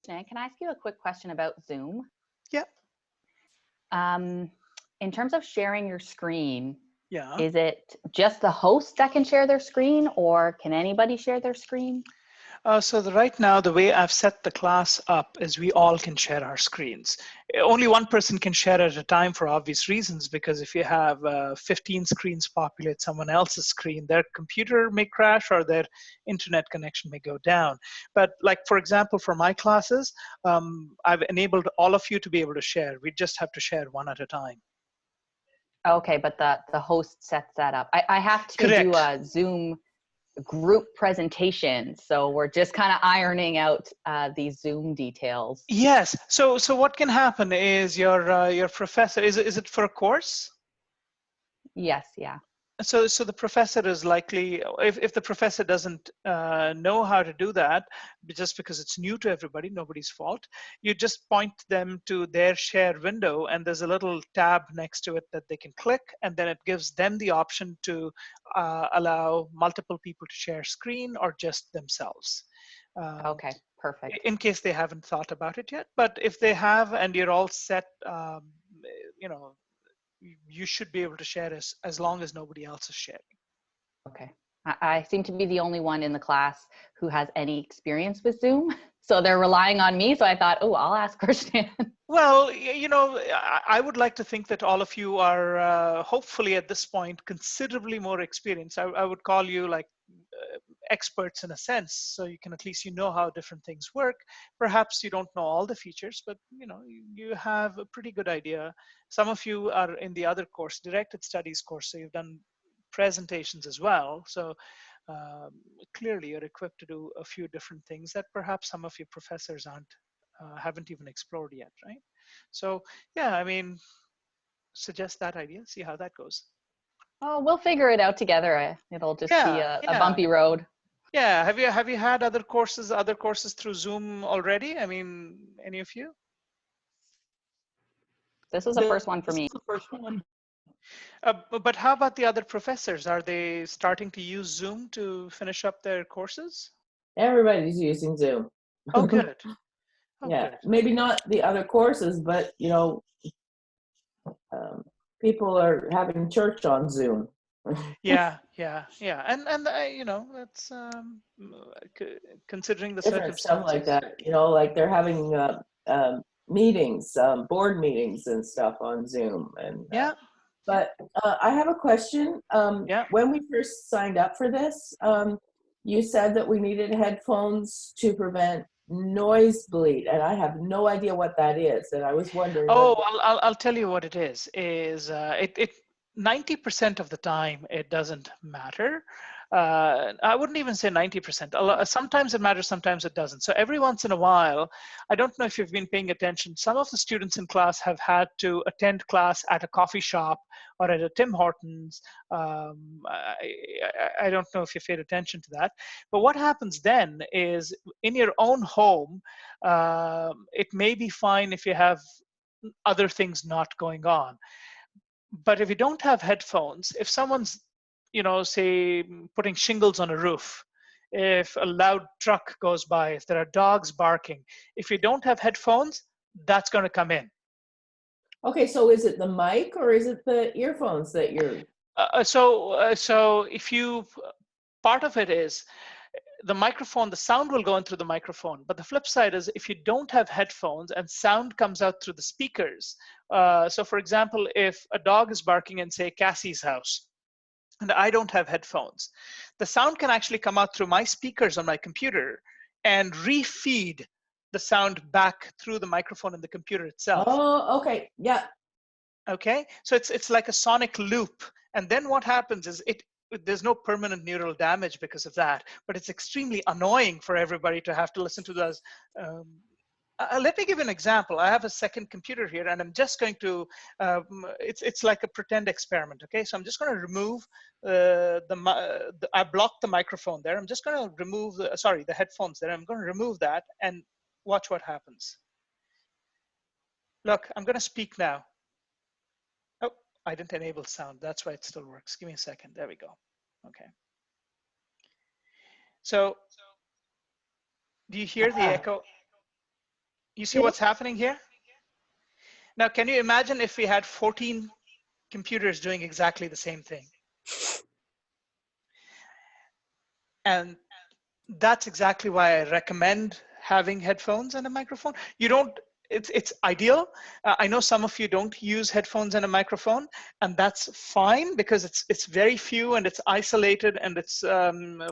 Can I ask you a quick question about Zoom? Yeah, Um, in terms of sharing your screen, yeah. is it just the host that can share their screen, or can anybody share their screen? Right now, the way I've set the class up is we all can share our screens. Only one person can share at a time for obvious reasons, because if you have 15 screens populate someone else's screen, their computer may crash or their internet connection may go down. But like, for example, for my classes, I've enabled all of you to be able to share. We just have to share one at a time. Okay, but the host sets that up. I have to do Correct. a Zoom group presentation, so we're just kind of ironing out these Zoom details. Yes. So what can happen is your professor, is it for a course? Yes, yeah. So the professor is likely, if the professor doesn't know how to do that, just because it's new to everybody, nobody's fault, you just point them to their share window, and there's a little tab next to it that they can click, and then it gives them the option to allow multiple people to share screen or just themselves. Um, Okay, perfect. in case they haven't thought about it yet, but if they have and you're all set, you know, you should be able to share as long as nobody else is sharing. Okay. I seem to be the only one in the class who has any experience with Zoom. So they're relying on me. So I thought, oh, I'll ask Christian. Well, I would like to think that all of you are hopefully at this point considerably more experienced. I would call you like experts in a sense, so you can at least you know how different things work. Perhaps you don't know all the features, but you have a pretty good idea. Some of you are in the other course, directed studies course, so you've done presentations as well. So um, clearly you're equipped to do a few different things that perhaps some of your professors haven't even explored yet, right? So yeah, I mean, suggest that idea, see how that goes. Oh, we'll figure it out together. It'll just be Yeah, a yeah, bumpy road. yeah. Have you had other courses through Zoom already? I mean, any of you? This was the first one for me. But how about the other professors? Are they starting to use Zoom to finish up their courses? Everybody's using Zoom. Oh, good. Oh, Yeah, good. maybe not the other courses, but people are having church on Zoom. Yeah, yeah, yeah. And that's considering the Different stuff like circumstances. that. Like they're having meetings, board meetings and stuff on Zoom. And Yeah, yeah, but I have a question. yeah. When we first signed up for this, you said that we needed headphones to prevent noise bleed, and I have no idea what that is. And I was wondering Oh, whether I'll tell you what it is. It 90% of the time it doesn't matter. I wouldn't even say 90%. Sometimes it matters, sometimes it doesn't. So every once in a while, I don't know if you've been paying attention. Some of the students in class have had to attend class at a coffee shop or at a Tim Hortons. I don't know if you paid attention to that. But what happens then is in your own home, it may be fine if you have other things not going on. But if you don't have headphones, if someone's, say putting shingles on a roof, if a loud truck goes by, if there are dogs barking, if you don't have headphones, that's going to come in. Okay, so is it the mic or is it the earphones that you're? So if you, part of it is the microphone, the sound will go in through the microphone. But the flip side is if you don't have headphones and sound comes out through the speakers. So for example, if a dog is barking in, say, Cassie's house, and I don't have headphones, the sound can actually come out through my speakers on my computer and refeed the sound back through the microphone in the computer itself. Oh, okay, yeah. Okay, so it's like a sonic loop, and then what happens is there's no permanent neural damage because of that, but it's extremely annoying for everybody to have to listen to those. um, Let me give you an example. I have a second computer here, and I'm just going to it's like a pretend experiment. Okay, so I'm just going to remove I blocked the microphone there. I'm just going to remove the headphones there. I'm going to remove that and watch what happens. Look, I'm going to speak now. Oh, I didn't enable sound. That's why it still works. Give me a second. There we go. Okay. So do you hear the echo? You see what's happening here? Now, can you imagine if we had 14 computers doing exactly the same thing? And that's exactly why I recommend having headphones and a microphone. You don't, it's ideal. I know some of you don't use headphones and a microphone, and that's fine because it's very few and it's isolated, and it's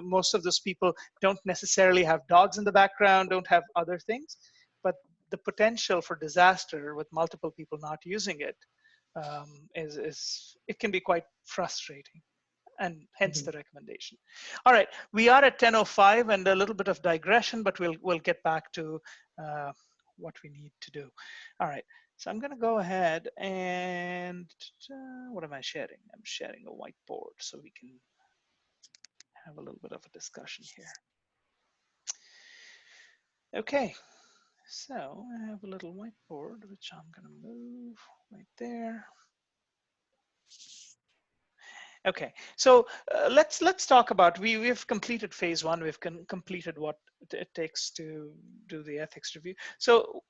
most of those people don't necessarily have dogs in the background, don't have other things. But the potential for disaster with multiple people not using it it can be quite frustrating. And hence the recommendation. All right, we are at 10:05 and a little bit of digression, but we'll get back to what we need to do. All right, so I'm going to go ahead and what am I sharing? I'm sharing a whiteboard so we can have a little bit of a discussion here. Okay, so I have a little whiteboard which I'm going to move right there. Okay, so let's talk about, we've completed phase one. We've completed what it takes to do the ethics review. So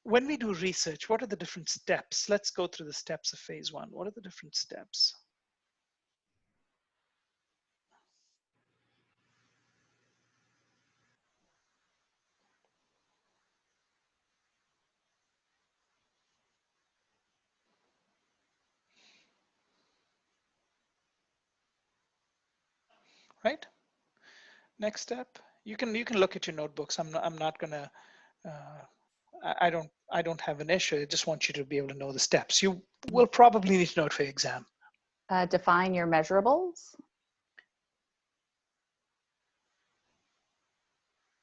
when we do research, what are the different steps? Let's go through the steps of phase one. What are the different steps? Right? Next step, you can look at your notebooks. I'm not gonna. I don't have an issue. I just want you to be able to know the steps. You will probably need to know it for your exam. Define your measurables.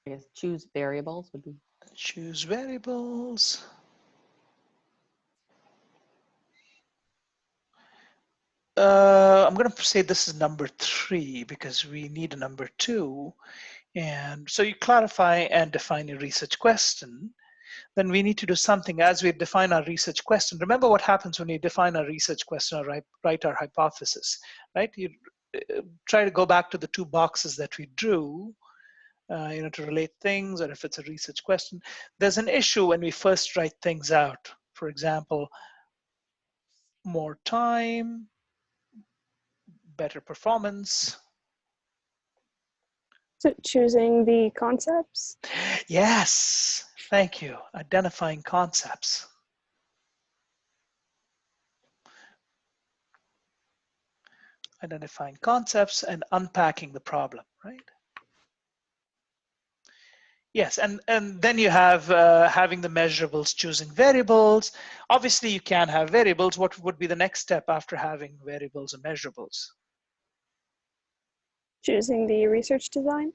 I guess choose variables would be. Choose variables. I'm going to say this is number 3 because we need a number 2. And so you clarify and define your research question. Then we need to do something as we define our research question. Remember what happens when you define a research question or write our hypothesis, right? You try to go back to the 2 boxes that we drew, to relate things, or if it's a research question. There's an issue when we first write things out. For example, more time, better performance. So choosing the concepts? Yes, thank you. Identifying concepts. Identifying concepts and unpacking the problem, right? Yes, and then you have having the measurables, choosing variables. Obviously, you can have variables. What would be the next step after having variables and measurables? Choosing the research design?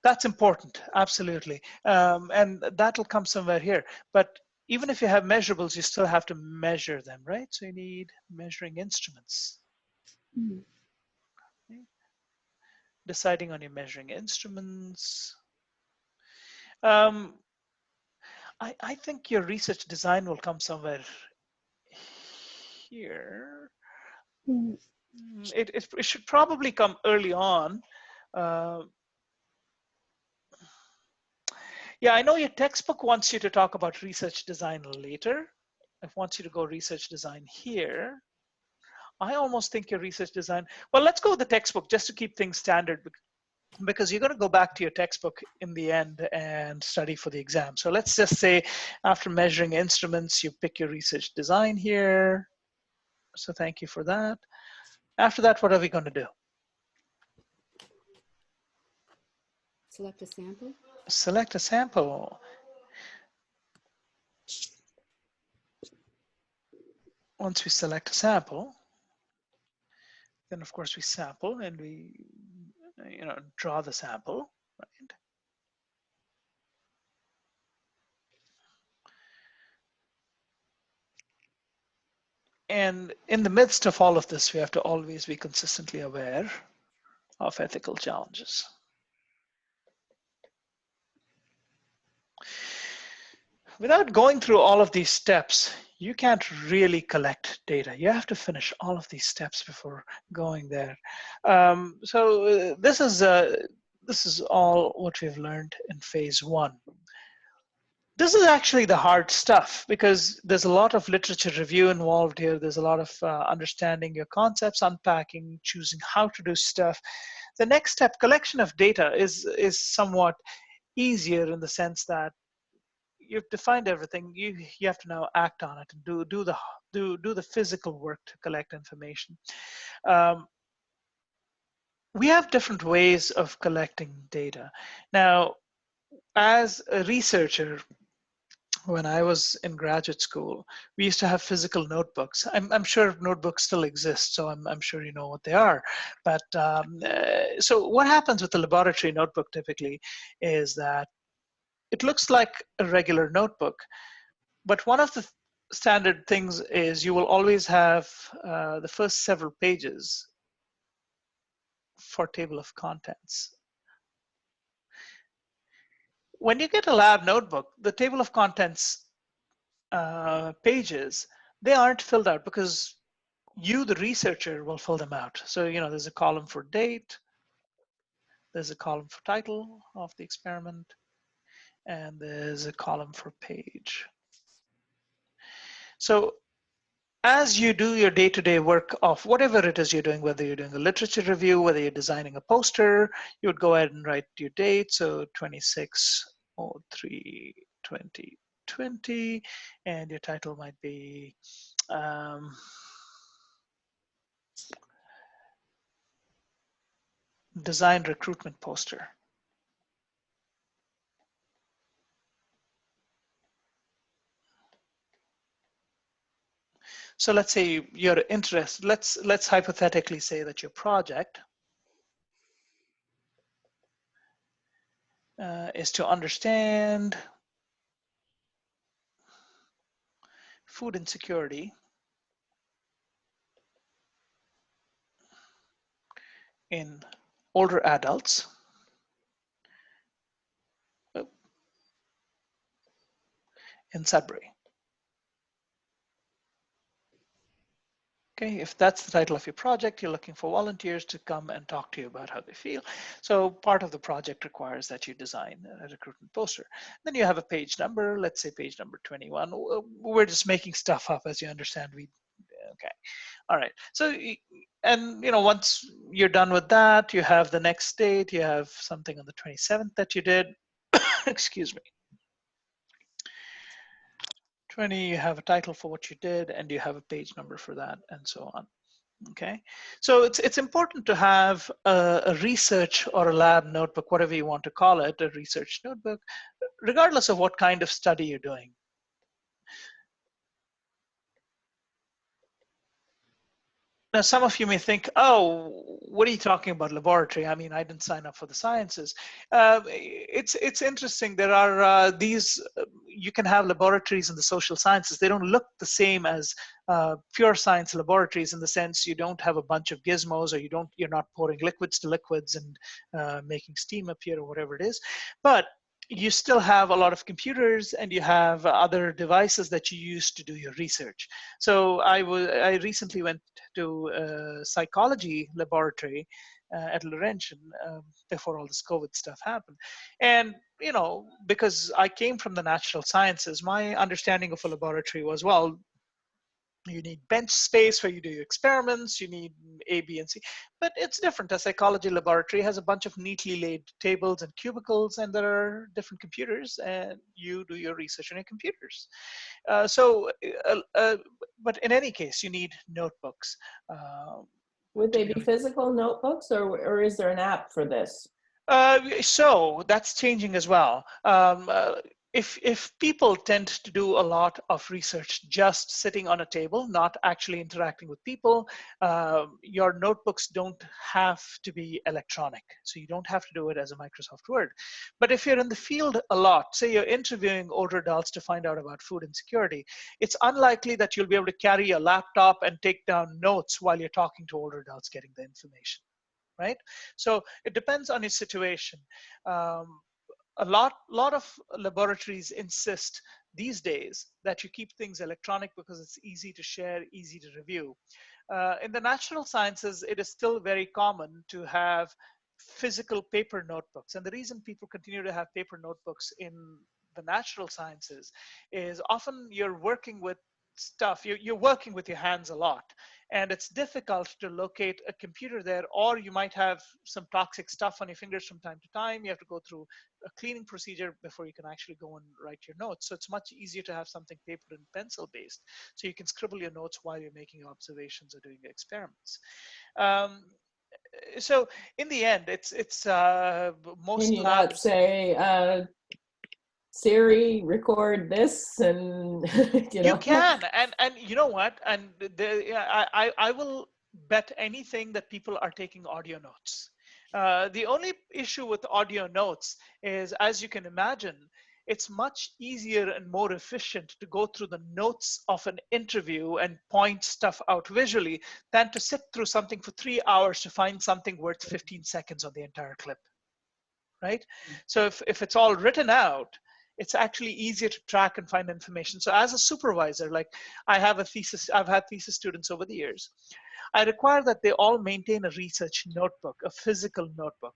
That's important, absolutely. And that'll come somewhere here. But even if you have measurables, you still have to measure them, right? So you need measuring instruments. Mm-hmm. Okay. Deciding on your measuring instruments. I think your research design will come somewhere here. Mm-hmm. It should probably come early on. Yeah, I know your textbook wants you to talk about research design later. It wants you to go research design here. I almost think your research design, well, let's go with the textbook just to keep things standard, because you're going to go back to your textbook in the end and study for the exam. So let's just say after measuring instruments, you pick your research design here. So thank you for that. After that, what are we going to do? Select a sample. Select a sample. Once we select a sample, then of course we sample and we draw the sample, right? And in the midst of all of this, we have to always be consistently aware of ethical challenges. Without going through all of these steps, you can't really collect data. You have to finish all of these steps before going there. This is all what we've learned in phase one. This is actually the hard stuff because there's a lot of literature review involved here. There's a lot of understanding your concepts, unpacking, choosing how to do stuff. The next step, collection of data, is somewhat easier in the sense that you've defined everything. You have to now act on it and do the physical work to collect information. We have different ways of collecting data. Now, as a researcher, when I was in graduate school, we used to have physical notebooks. I'm sure notebooks still exist, so I'm sure you know what they are. But so what happens with the laboratory notebook typically is that it looks like a regular notebook, but one of the standard things is you will always have the first several pages for table of contents. When you get a lab notebook, the table of contents pages, they aren't filled out because you, the researcher, will fill them out. So, you know, there's a column for date, there's a column for title of the experiment, and there's a column for page. So as you do your day-to-day work of whatever it is you're doing, whether you're doing a literature review, whether you're designing a poster, you would go ahead and write your date. So 26/03/2020, and your title might be design recruitment poster. So let's say you're interested, let's hypothetically say that your project is to understand food insecurity in older adults in Sudbury. Okay, if that's the title of your project, you're looking for volunteers to come and talk to you about how they feel. So part of the project requires that you design a recruitment poster. Then you have a page number, let's say page number 21. We're just making stuff up, as you understand. Okay, all right. So, and you know, once you're done with that, you have the next date, you have something on the 27th that you did, excuse me. 20, you have a title for what you did, and you have a page number for that, and so on. Okay, so it's important to have a research or a lab notebook, whatever you want to call it, a research notebook, regardless of what kind of study you're doing. Now, some of you may think, oh, what are you talking about laboratory? I mean, I didn't sign up for the sciences. It's interesting. There are you can have laboratories in the social sciences. They don't look the same as pure science laboratories in the sense you don't have a bunch of gizmos, or you're not pouring liquids to liquids and making steam appear or whatever it is. But you still have a lot of computers, and you have other devices that you use to do your research. So I recently went to a psychology laboratory at Laurentian before all this COVID stuff happened. And, you know, because I came from the natural sciences, my understanding of a laboratory was, well, you need bench space where you do your experiments, you need A, B, and C. But it's different. A psychology laboratory has a bunch of neatly laid tables and cubicles, and there are different computers, and you do your research on your computers. But in any case, you need notebooks. Would they be physical notebooks, or is there an app for this? So that's changing as well. If people tend to do a lot of research just sitting on a table, not actually interacting with people, your notebooks don't have to be electronic. So you don't have to do it as a Microsoft Word. But if you're in the field a lot, say you're interviewing older adults to find out about food insecurity, it's unlikely that you'll be able to carry a laptop and take down notes while you're talking to older adults getting the information. Right? So it depends on your situation. A lot of laboratories insist these days that you keep things electronic because it's easy to share, easy to review. In the natural sciences, it is still very common to have physical paper notebooks. And the reason people continue to have paper notebooks in the natural sciences is often you're working with stuff, you're working with your hands a lot, and it's difficult to locate a computer there, or you might have some toxic stuff on your fingers from time to time. You have to go through a cleaning procedure before you can actually go and write your notes. So it's much easier to have something paper and pencil based, so you can scribble your notes while you're making observations or doing experiments. So in the end, it's Can most you not labs. say, Siri, record this, and you know? You can, and you know what? And I will bet anything that people are taking audio notes. The only issue with audio notes is, as you can imagine, it's much easier and more efficient to go through the notes of an interview and point stuff out visually than to sit through something for 3 hours to find something worth 15 seconds on the entire clip, right? So if it's all written out, it's actually easier to track and find information. So as a supervisor, like I've had thesis students over the years, I require that they all maintain a research notebook, a physical notebook.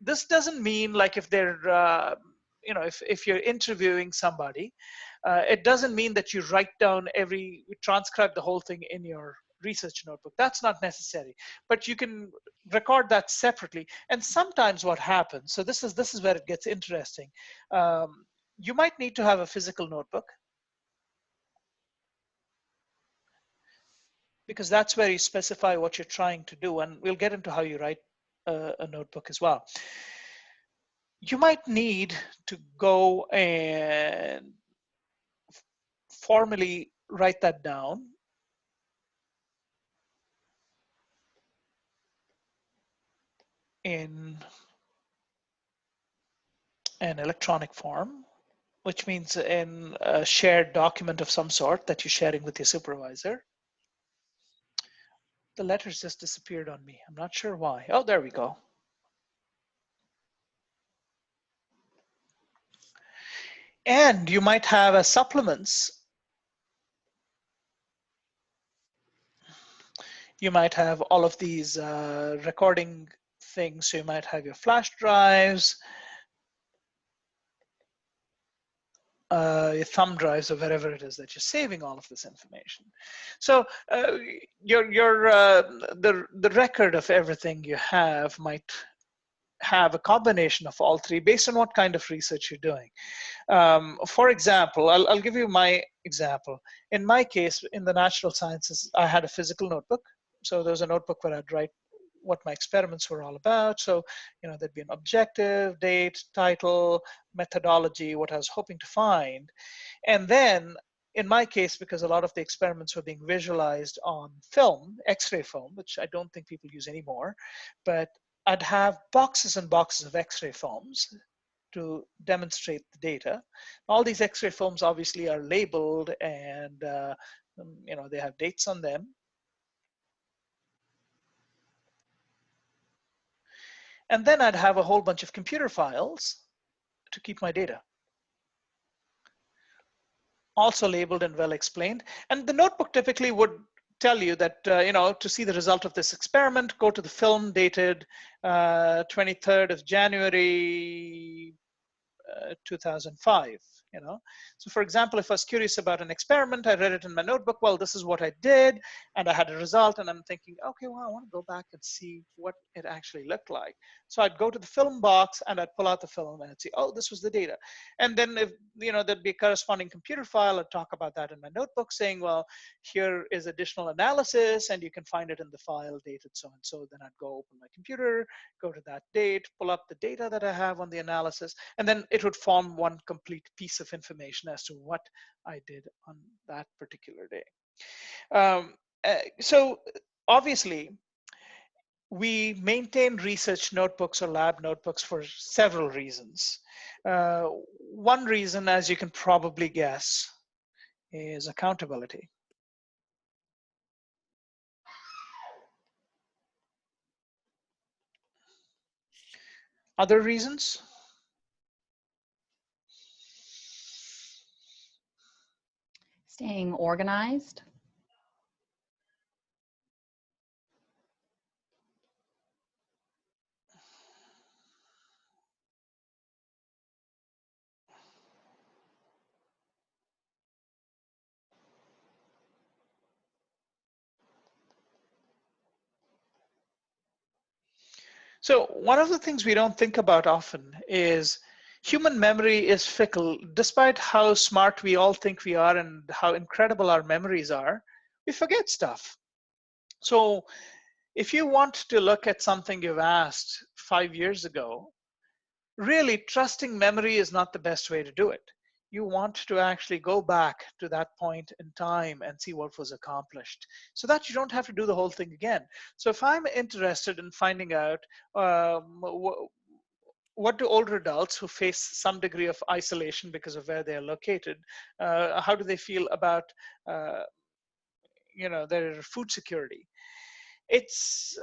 This doesn't mean like if they're, if you're interviewing somebody, it doesn't mean that you transcribe the whole thing in your research notebook. That's not necessary, but you can record that separately. And sometimes what happens, so this is where it gets interesting. You might need to have a physical notebook, because that's where you specify what you're trying to do, and we'll get into how you write a notebook as well. You might need to go and formally write that down in an electronic form, which means in a shared document of some sort that you're sharing with your supervisor. The letters just disappeared on me. I'm not sure why. Oh, there we go. And you might have as supplements, you might have all of these recording things. So you might have your flash drives, your thumb drives, or wherever it is that you're saving all of this information. So the record of everything you have might have a combination of all three based on what kind of research you're doing. For example, I'll give you my example. In my case, in the natural sciences, I had a physical notebook. So there was a notebook where I'd write what my experiments were all about. So, there'd be an objective, date, title, methodology, what I was hoping to find. And then in my case, because a lot of the experiments were being visualized on film, X-ray film, which I don't think people use anymore, but I'd have boxes and boxes of X-ray films to demonstrate the data. All these X-ray films obviously are labeled, and they have dates on them. And then I'd have a whole bunch of computer files to keep my data, also labeled and well explained. And the notebook typically would tell you that, to see the result of this experiment, go to the film dated 23rd of January, 2005. So for example, if I was curious about an experiment, I read it in my notebook. Well, this is what I did, and I had a result, and I'm thinking, okay, well, I want to go back and see what it actually looked like. So I'd go to the film box and I'd pull out the film and I'd see, oh, this was the data. And then if there'd be a corresponding computer file, I'd talk about that in my notebook, saying, well, here is additional analysis, and you can find it in the file dated so and so. Then I'd go open my computer, go to that date, pull up the data that I have on the analysis, and then it would form one complete piece of information as to what I did on that particular day. So obviously, we maintain research notebooks or lab notebooks for several reasons. One reason, as you can probably guess, is accountability. Other reasons? Staying organized. So one of the things we don't think about often is human memory is fickle. Despite how smart we all think we are and how incredible our memories are, we forget stuff. So if you want to look at something you've asked 5 years ago, really trusting memory is not the best way to do it. You want to actually go back to that point in time and see what was accomplished so that you don't have to do the whole thing again. So if I'm interested in finding out what do older adults who face some degree of isolation because of where they're located, how do they feel about uh, their food security? It's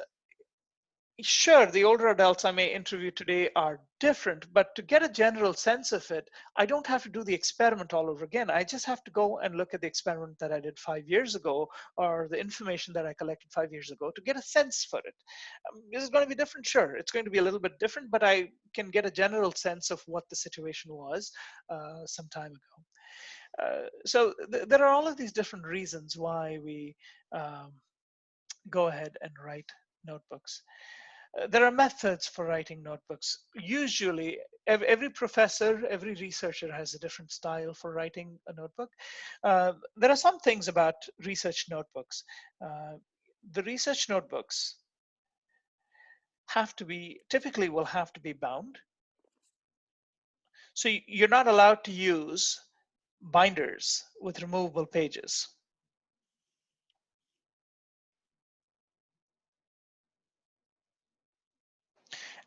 sure, the older adults I may interview today are different, but to get a general sense of it, I don't have to do the experiment all over again. I just have to go and look at the experiment that I did 5 years ago or the information that I collected 5 years ago to get a sense for it. Is it going to be different? Sure, it's going to be a little bit different, but I can get a general sense of what the situation was some time ago. So there are all of these different reasons why we go ahead and write notebooks. There are methods for writing notebooks. Usually, every professor, every researcher has a different style for writing a notebook. There are some things about research notebooks. The research notebooks typically will have to be bound. So you're not allowed to use binders with removable pages.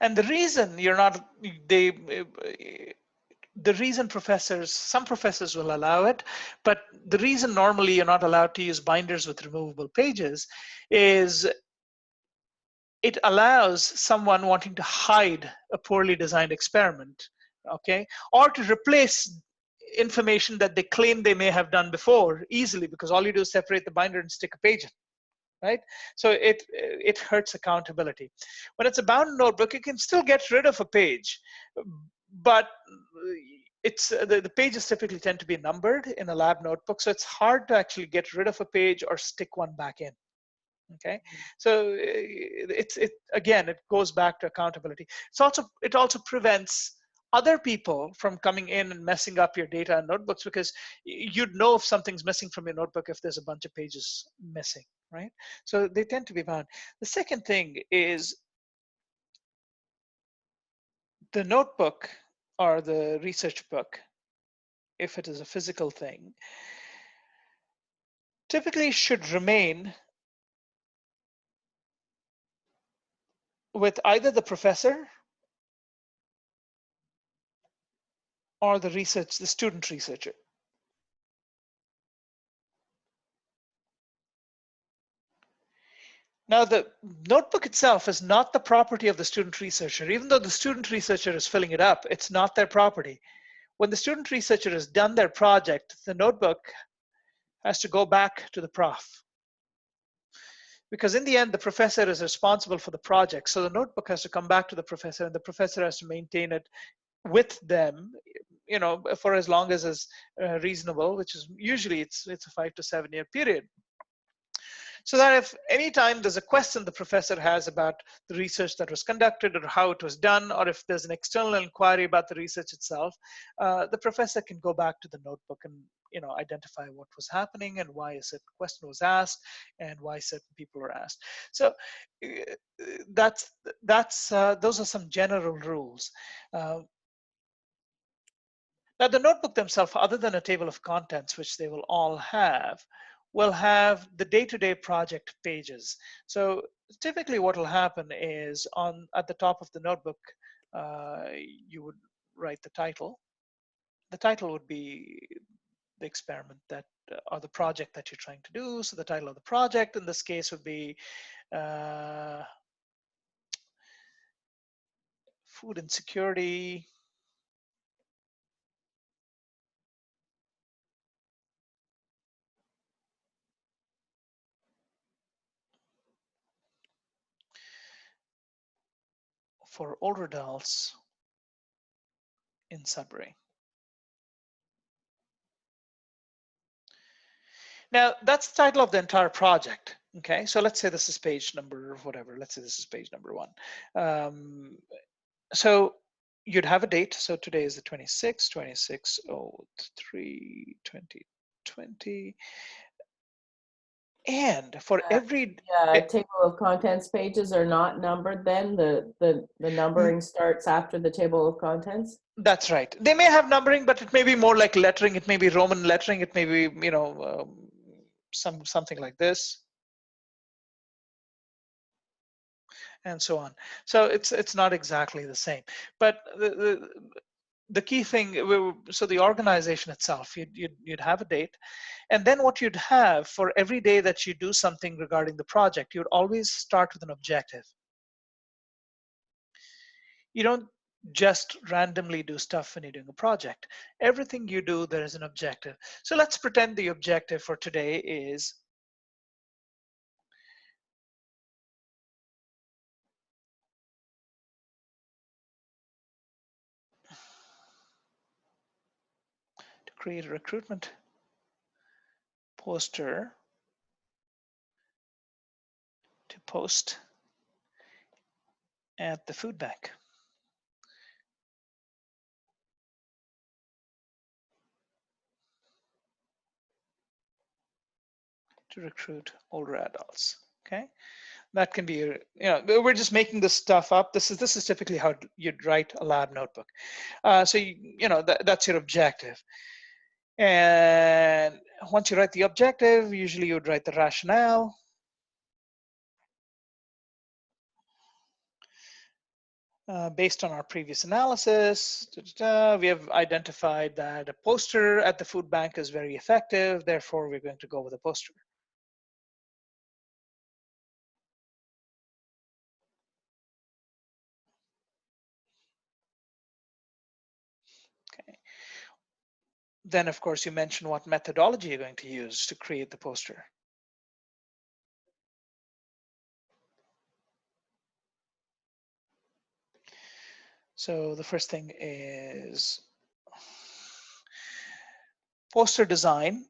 And the reason you're not, the reason some professors will allow it, but the reason normally you're not allowed to use binders with removable pages is it allows someone wanting to hide a poorly designed experiment, okay, or to replace information that they claim they may have done before easily, because all you do is separate the binder and stick a page in. Right? So it hurts accountability. When it's a bound notebook, you can still get rid of a page, but the pages typically tend to be numbered in a lab notebook, so it's hard to actually get rid of a page or stick one back in. Okay, so again, it goes back to accountability. It also prevents other people from coming in and messing up your data and notebooks, because you'd know if something's missing from your notebook if there's a bunch of pages missing, right? So they tend to be bound. The second thing is the notebook or the research book, if it is a physical thing, typically should remain with either the professor or the student researcher. Now, the notebook itself is not the property of the student researcher. Even though the student researcher is filling it up, it's not their property. When the student researcher has done their project, the notebook has to go back to the prof. Because in the end, the professor is responsible for the project. So the notebook has to come back to the professor, and the professor has to maintain it with them, for as long as is reasonable, which is usually it's a 5 to 7 year period. So that if any time there's a question the professor has about the research that was conducted or how it was done, or if there's an external inquiry about the research itself, the professor can go back to the notebook and identify what was happening and why a certain question was asked and why certain people were asked. So those are some general rules. Now, the notebook themselves, other than a table of contents, which they will all have, will have the day-to-day project pages. So typically what will happen is at the top of the notebook, you would write the title. The title would be the experiment or the project that you're trying to do. So the title of the project in this case would be food insecurity for older adults in Sudbury. Now, that's the title of the entire project. Okay, so let's say this is page number whatever. Let's say this is page number 1. So you'd have a date. So today is the 26th, 26/03/2020. And for every Table of contents pages are not numbered then? The numbering starts after the table of contents? That's right. They may have numbering, but it may be more like lettering. It may be Roman lettering. It may be, you know, something like this, and so on. So it's not exactly the same. But the key thing, so the organization itself, you'd have a date, and then what you'd have for every day that you do something regarding the project, you'd always start with an objective. You don't just randomly do stuff when you're doing a project. Everything you do, there is an objective. So let's pretend the objective for today is to create a recruitment poster to post at the food bank. To recruit older adults. Okay, that can be, you know, we're just making this stuff up. This is typically how you'd write a lab notebook. So you know that's your objective. And once you write the objective, usually you would write the rationale. Based on our previous analysis, we have identified that a poster at the food bank is very effective. Therefore, we're going to go with a poster. Okay. Then, of course, you mention what methodology you're going to use to create the poster. So the first thing is poster design.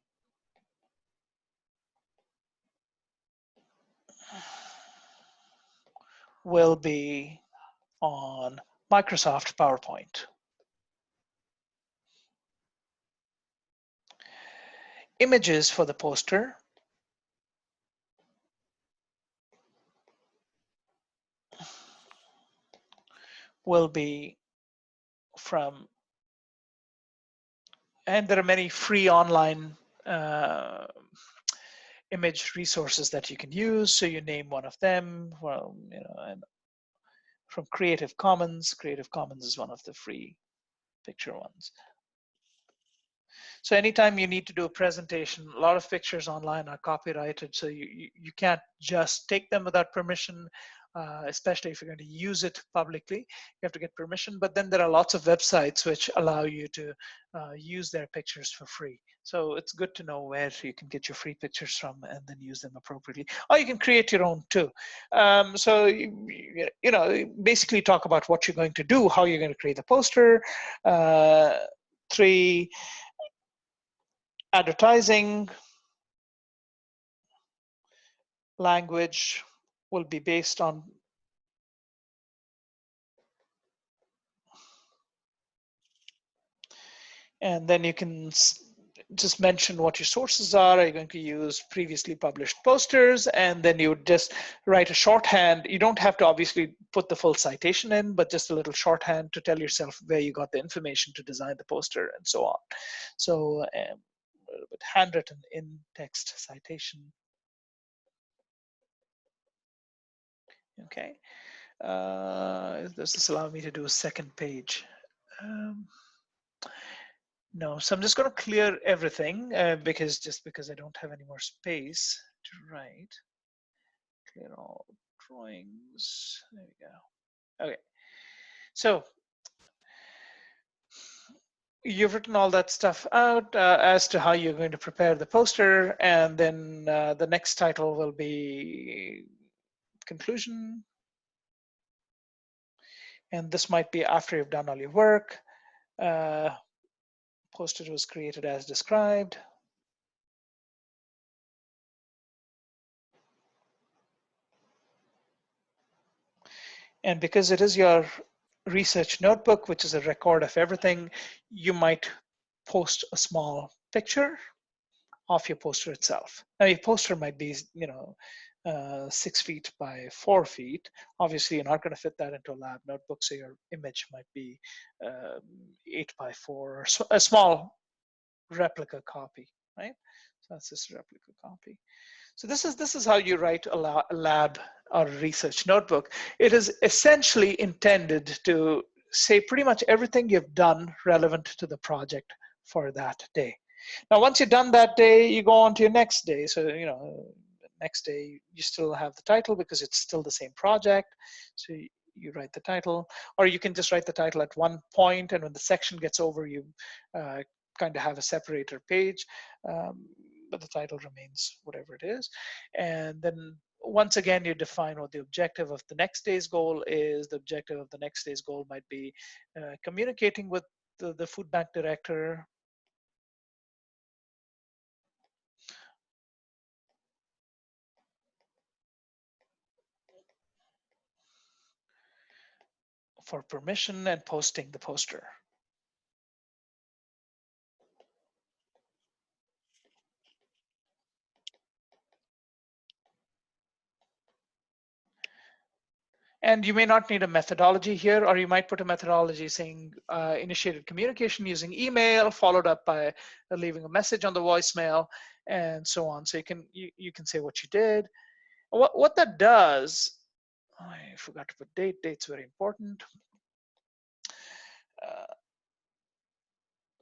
Will be on Microsoft PowerPoint. Images for the poster will be from, and there are many free online image resources that you can use. So you name one of them. Well, you know, and from Creative Commons. Creative Commons is one of the free picture ones. So anytime you need to do a presentation, a lot of pictures online are copyrighted, so you can't just take them without permission, especially if you're going to use it publicly. You have to get permission, but then there are lots of websites which allow you to use their pictures for free. So it's good to know where you can get your free pictures from and then use them appropriately. Or you can create your own too. So, you know, basically talk about what you're going to do, how you're going to create the poster. 3, advertising. Language will be based on and then you can just mention what your sources are. Are you going to use previously published posters? And then you would just write a shorthand. You don't have to obviously put the full citation in, but just a little shorthand to tell yourself where you got the information to design the poster and so on. So a little bit handwritten in text citation. Okay. Does this allow me to do a second page? No, so I'm just going to clear everything because I don't have any more space to write. Clear all drawings. There we go. Okay. So you've written all that stuff out as to how you're going to prepare the poster, and then the next title will be conclusion. And this might be after you've done all your work. Poster was created as described. And because it is your research notebook, which is a record of everything, you might post a small picture of your poster itself. Now your poster might be, 6 feet by 4 feet. Obviously, you're not going to fit that into a lab notebook, so your image might be 8 by 4, or a small replica copy, right? So that's this replica copy. So this is how you write a lab or research notebook. It is essentially intended to say pretty much everything you've done relevant to the project for that day. Now, once you're done that day, you go on to your next day. So, next day you still have the title because it's still the same project. So you write the title, or you can just write the title at one point, and when the section gets over, you kind of have a separator page, but the title remains whatever it is. And then once again, you define what the objective of the next day's goal is. The objective of the next day's goal might be communicating with the food bank director, for permission and posting the poster. And you may not need a methodology here, or you might put a methodology saying initiated communication using email, followed up by leaving a message on the voicemail, and so on. So you can say what you did. What that does, I forgot to put date. Date's very important.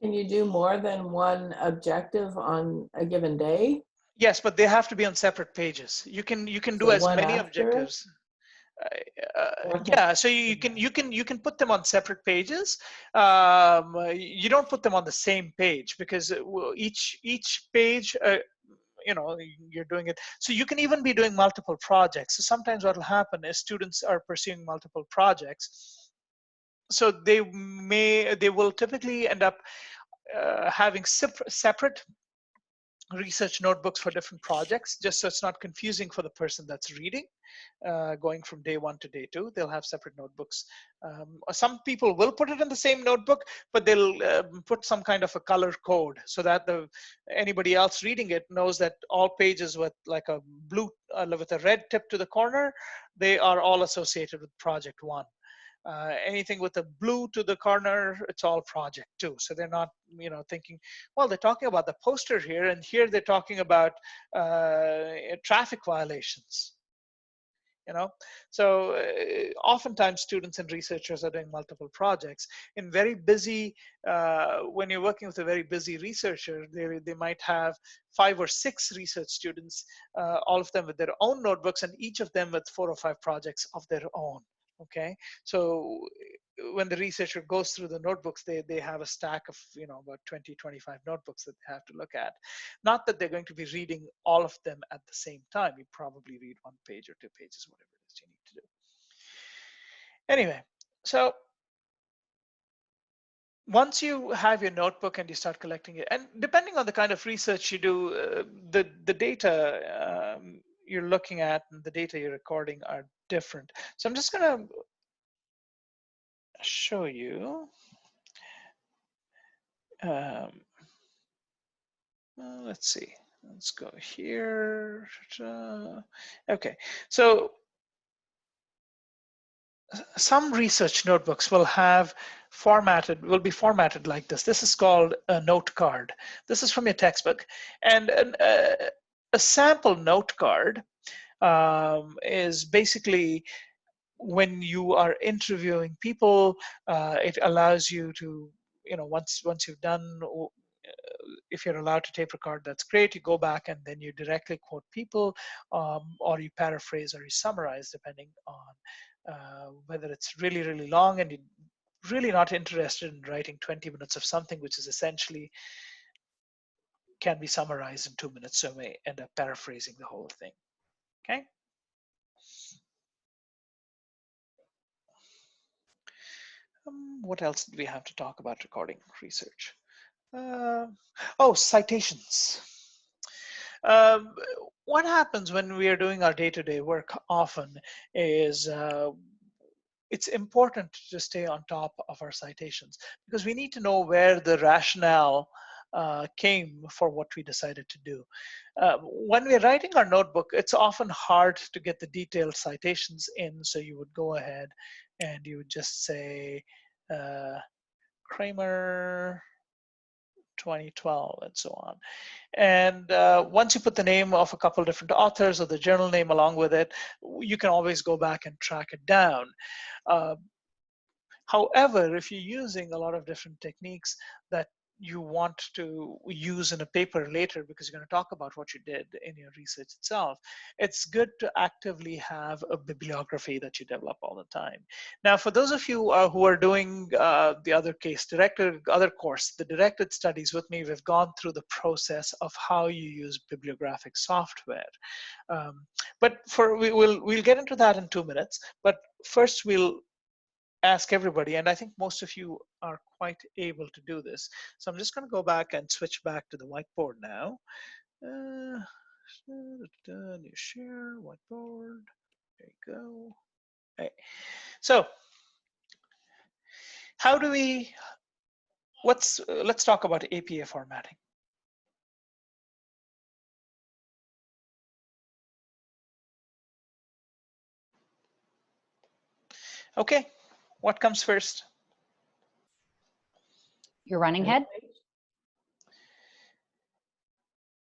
Can you do more than one objective on a given day? Yes, but they have to be on separate pages. You can do So as one many after? objectives. Okay. Yeah, so you can put them on separate pages. You don't put them on the same page because each page, you're doing it. So you can even be doing multiple projects. So sometimes what will happen is students are pursuing multiple projects. So they will typically end up having separate research notebooks for different projects, just so it's not confusing for the person that's reading. Going from day 1 to day 2, they'll have separate notebooks. Some people will put it in the same notebook, but they'll put some kind of a color code so that anybody else reading it knows that all pages with like a blue, with a red tip to the corner, they are all associated with project 1. Anything with a blue to the corner, it's all project 2. So they're not, thinking, well, they're talking about the poster here, and here they're talking about traffic violations. So oftentimes students and researchers are doing multiple projects in very busy, when you're working with a very busy researcher, they might have 5 or 6 research students, all of them with their own notebooks, and each of them with 4 or 5 projects of their own. Okay, so when the researcher goes through the notebooks, they have a stack of about 20, 25 notebooks that they have to look at. Not that they're going to be reading all of them at the same time. You probably read 1 page or 2 pages, whatever it is you need to do. Anyway, so once you have your notebook and you start collecting it, and depending on the kind of research you do, the data you're looking at and the data you're recording are different. So I'm just going to show you. Let's see. Let's go here. Okay, so some research notebooks will be formatted like this. This is called a note card. This is from your textbook, and a sample note card is basically when you are interviewing people. It allows you to, once you've done, if you're allowed to tape record, that's great. You go back and then you directly quote people, or you paraphrase or you summarize, depending on whether it's really, really long and you're really not interested in writing 20 minutes of something which is essentially can be summarized in 2 minutes, so may end up paraphrasing the whole thing. Okay. What else do we have to talk about recording research? Oh, citations. What happens when we are doing our day-to-day work often is it's important to stay on top of our citations because we need to know where the rationale came for what we decided to do. When we're writing our notebook, it's often hard to get the detailed citations in, so you would go ahead and you would just say Kramer 2012 and so on. And once you put the name of a couple different authors or the journal name along with it, you can always go back and track it down. However, if you're using a lot of different techniques that you want to use in a paper later because you're going to talk about what you did in your research itself, it's good to actively have a bibliography that you develop all the time. Now, for those of you who are doing the other course, the directed studies with me, we've gone through the process of how you use bibliographic software. But we'll get into that in 2 minutes. But first, we'll ask everybody, and I think most of you are quite able to do this. So I'm just going to go back and switch back to the whiteboard now. New share, whiteboard. There you go. Okay. So how do we, let's talk about APA formatting. Okay, what comes first? Your running head?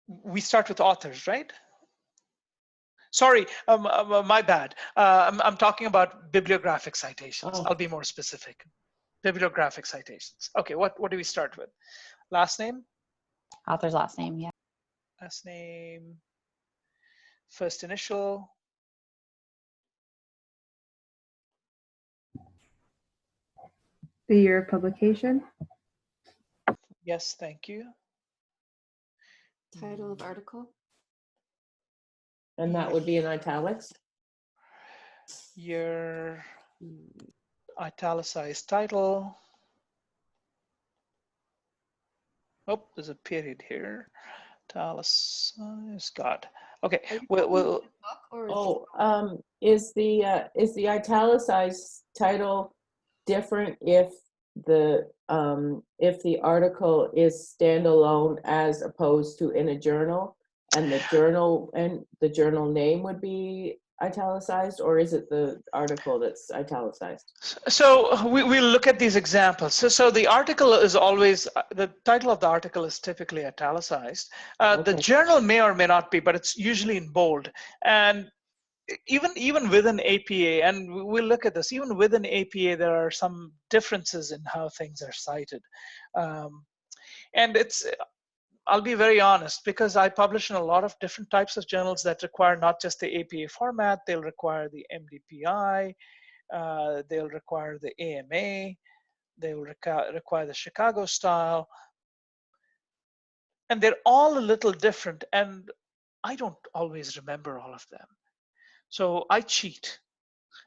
We start with authors, right? Sorry, my bad. I'm talking about bibliographic citations. Oh. I'll be more specific. Bibliographic citations. Okay, what do we start with? Last name? Author's last name, yeah. Last name, first initial. The year of publication. Yes, thank you. Title of article. And that would be in italics? Your italicized title. Oh, there's a period here. Italicized, God. Okay, we'll is the italicized title different if the article is standalone as opposed to in a journal, and the journal name would be italicized, or is it the article that's italicized? So we'll look at these examples. So the article is always, the title of the article is typically italicized. The journal may or may not be, but it's usually in bold. And even within APA, and we'll look at this, even within APA, there are some differences in how things are cited. And I'll be very honest, because I publish in a lot of different types of journals that require not just the APA format, they'll require the MDPI, they'll require the AMA, they'll require the Chicago style, and they're all a little different, and I don't always remember all of them. So I cheat,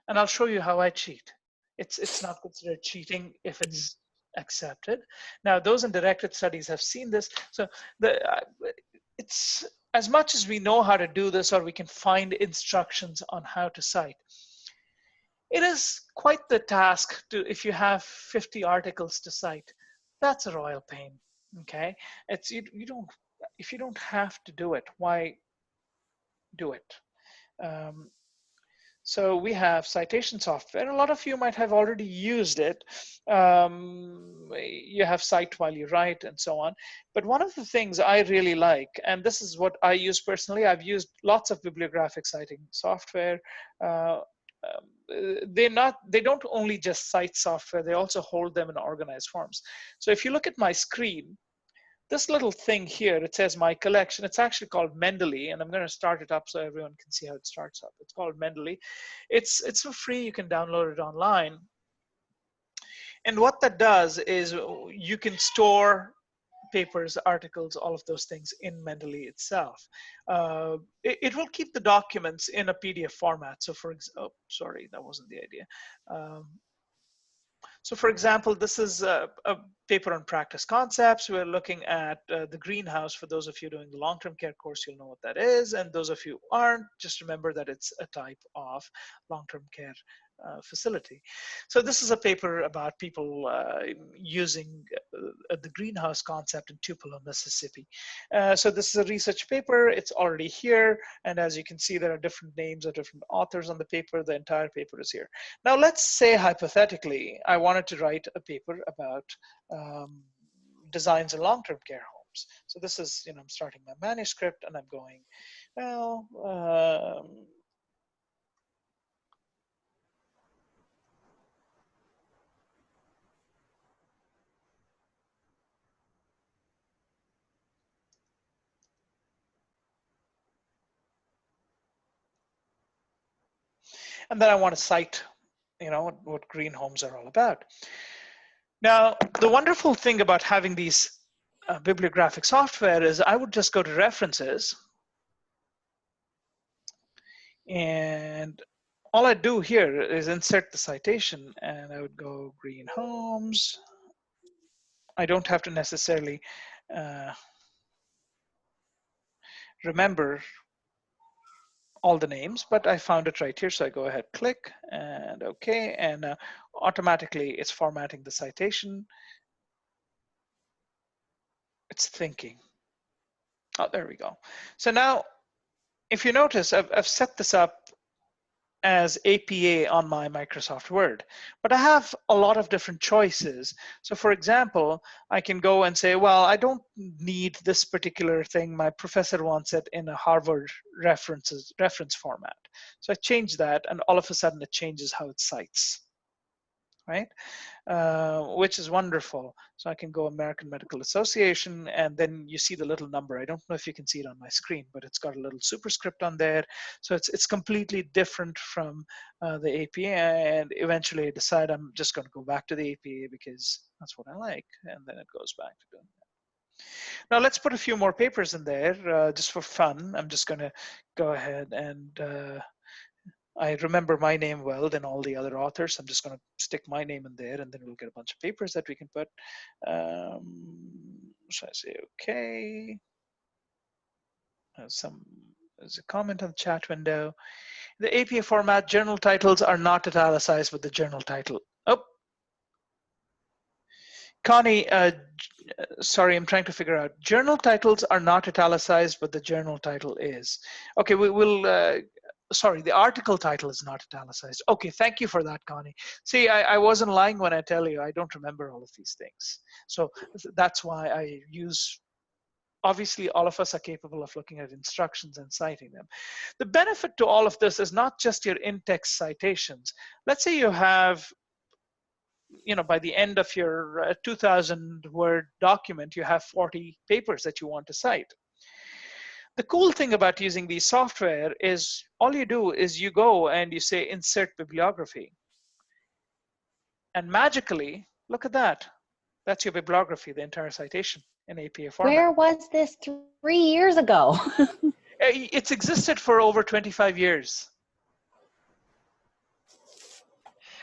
and I'll show you how I cheat. It's not considered cheating if it's accepted. Now, those in directed studies have seen this. So it's as much as we know how to do this, or we can find instructions on how to cite. It is quite the task to, if you have 50 articles to cite, that's a royal pain. Okay, it's if you don't have to do it, why do it? So we have citation software. A lot of you might have already used it. You have Cite While You Write and so on. But one of the things I really like, and this is what I use personally, I've used lots of bibliographic citing software. They don't only just cite software, they also hold them in organized forms. So if you look at my screen, this little thing here, it says My Collection. It's actually called Mendeley, and I'm going to start it up so everyone can see how it starts up. It's called Mendeley. It's for free. You can download it online. And what that does is you can store papers, articles, all of those things in Mendeley itself. It will keep the documents in a PDF format. So sorry, that wasn't the idea. So for example, this is a paper on practice concepts. We're looking at the greenhouse. For those of you doing the long-term care course, you'll know what that is. And those of you who aren't, just remember that it's a type of long-term care facility. So this is a paper about people using the greenhouse concept in Tupelo, Mississippi. So this is a research paper. It's already here. And as you can see, there are different names of different authors on the paper. The entire paper is here. Now, let's say hypothetically, I wanted to write a paper about designs in long-term care homes. So this is, I'm starting my manuscript and I'm going, well, and then I want to cite, what green homes are all about. Now, the wonderful thing about having these bibliographic software is I would just go to references, and all I do here is insert the citation, and I would go green homes. I don't have to necessarily remember all the names, but I found it right here. So I go ahead, click, and okay, and automatically it's formatting the citation. It's thinking. Oh, there we go. So now, if you notice, I've set this up as APA on my Microsoft Word, but I have a lot of different choices. So for example, I can go and say, well, I don't need this particular thing. My professor wants it in a Harvard reference format. So I change that, and all of a sudden it changes how it cites, right? Which is wonderful. So I can go American Medical Association, and then you see the little number. I don't know if you can see it on my screen, but it's got a little superscript on there. So it's completely different from the APA, and eventually I decide I'm just going to go back to the APA because that's what I like, and then it goes back to doing that. Now let's put a few more papers in there just for fun. I'm just going to go ahead and I remember my name well than all the other authors. I'm just going to stick my name in there, and then we'll get a bunch of papers that we can put. So I say, okay. There's a comment on the chat window. The APA format, journal titles are not italicized with the journal title. Oh, Connie, sorry, I'm trying to figure out. Journal titles are not italicized, but the journal title is. Okay, we will. Sorry, the article title is not italicized. Okay, thank you for that, Connie. See, I wasn't lying when I tell you I don't remember all of these things. So that's why I use, obviously all of us are capable of looking at instructions and citing them. The benefit to all of this is not just your in-text citations. Let's say you have, by the end of your 2,000 word document, you have 40 papers that you want to cite. The cool thing about using these software is all you do is you go and you say insert bibliography. And magically, look at that. That's your bibliography, the entire citation in APA format. Where was this 3 years ago? It's existed for over 25 years.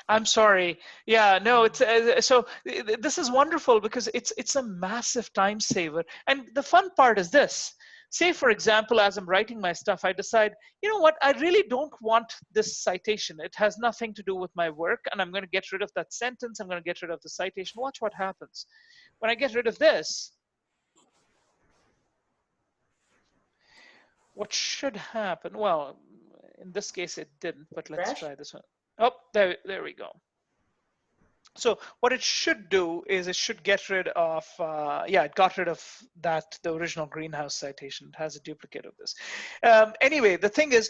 I'm sorry. Yeah, no, it's so this is wonderful because it's a massive time saver. And the fun part is this. Say, for example, as I'm writing my stuff, I decide, you know what, I really don't want this citation. It has nothing to do with my work, and I'm going to get rid of that sentence. I'm going to get rid of the citation. Watch what happens. When I get rid of this, what should happen? Well, in this case, it didn't, but let's try this one. Oh, there we go. So what it should do is it should get rid of, it got rid of the original greenhouse citation. It has a duplicate of this. Anyway, the thing is,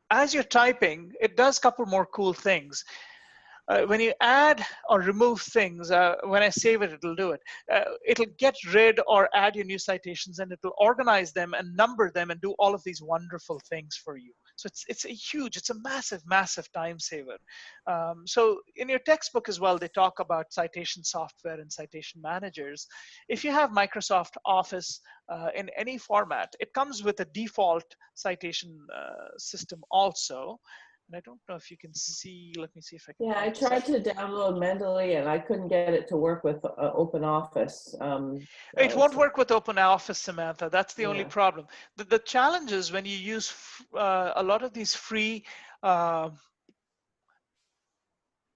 as you're typing, it does a couple more cool things. When you add or remove things, when I save it, it'll do it. It'll get rid or add your new citations, and it'll organize them and number them and do all of these wonderful things for you. So it's a massive, massive time saver. So in your textbook as well, they talk about citation software and citation managers. If you have Microsoft Office in any format, it comes with a default citation system also. And I don't know if you can see, let me see if I can. Yeah, I tried to download Mendeley and I couldn't get it to work with OpenOffice. It won't work with OpenOffice, Samantha. That's the only problem. The challenge is when you use a lot of these free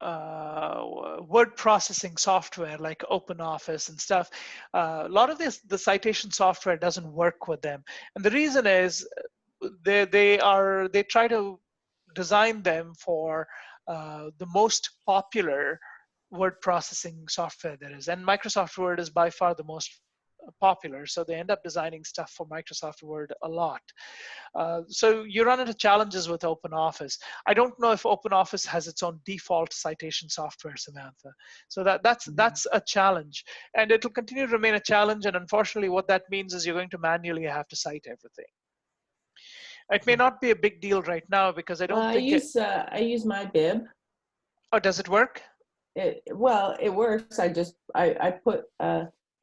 word processing software like OpenOffice and stuff. A lot of the citation software doesn't work with them, and the reason is they try to design them for the most popular word processing software there is, and Microsoft Word is by far the most popular, so they end up designing stuff for Microsoft Word a lot. So you run into challenges with OpenOffice. I don't know if OpenOffice has its own default citation software, Samantha. So that's a challenge, and it'll continue to remain a challenge. And unfortunately, what that means is you're going to manually have to cite everything. It may not be a big deal right now because I don't think I use my bib. Oh, does it work? Well, it works. I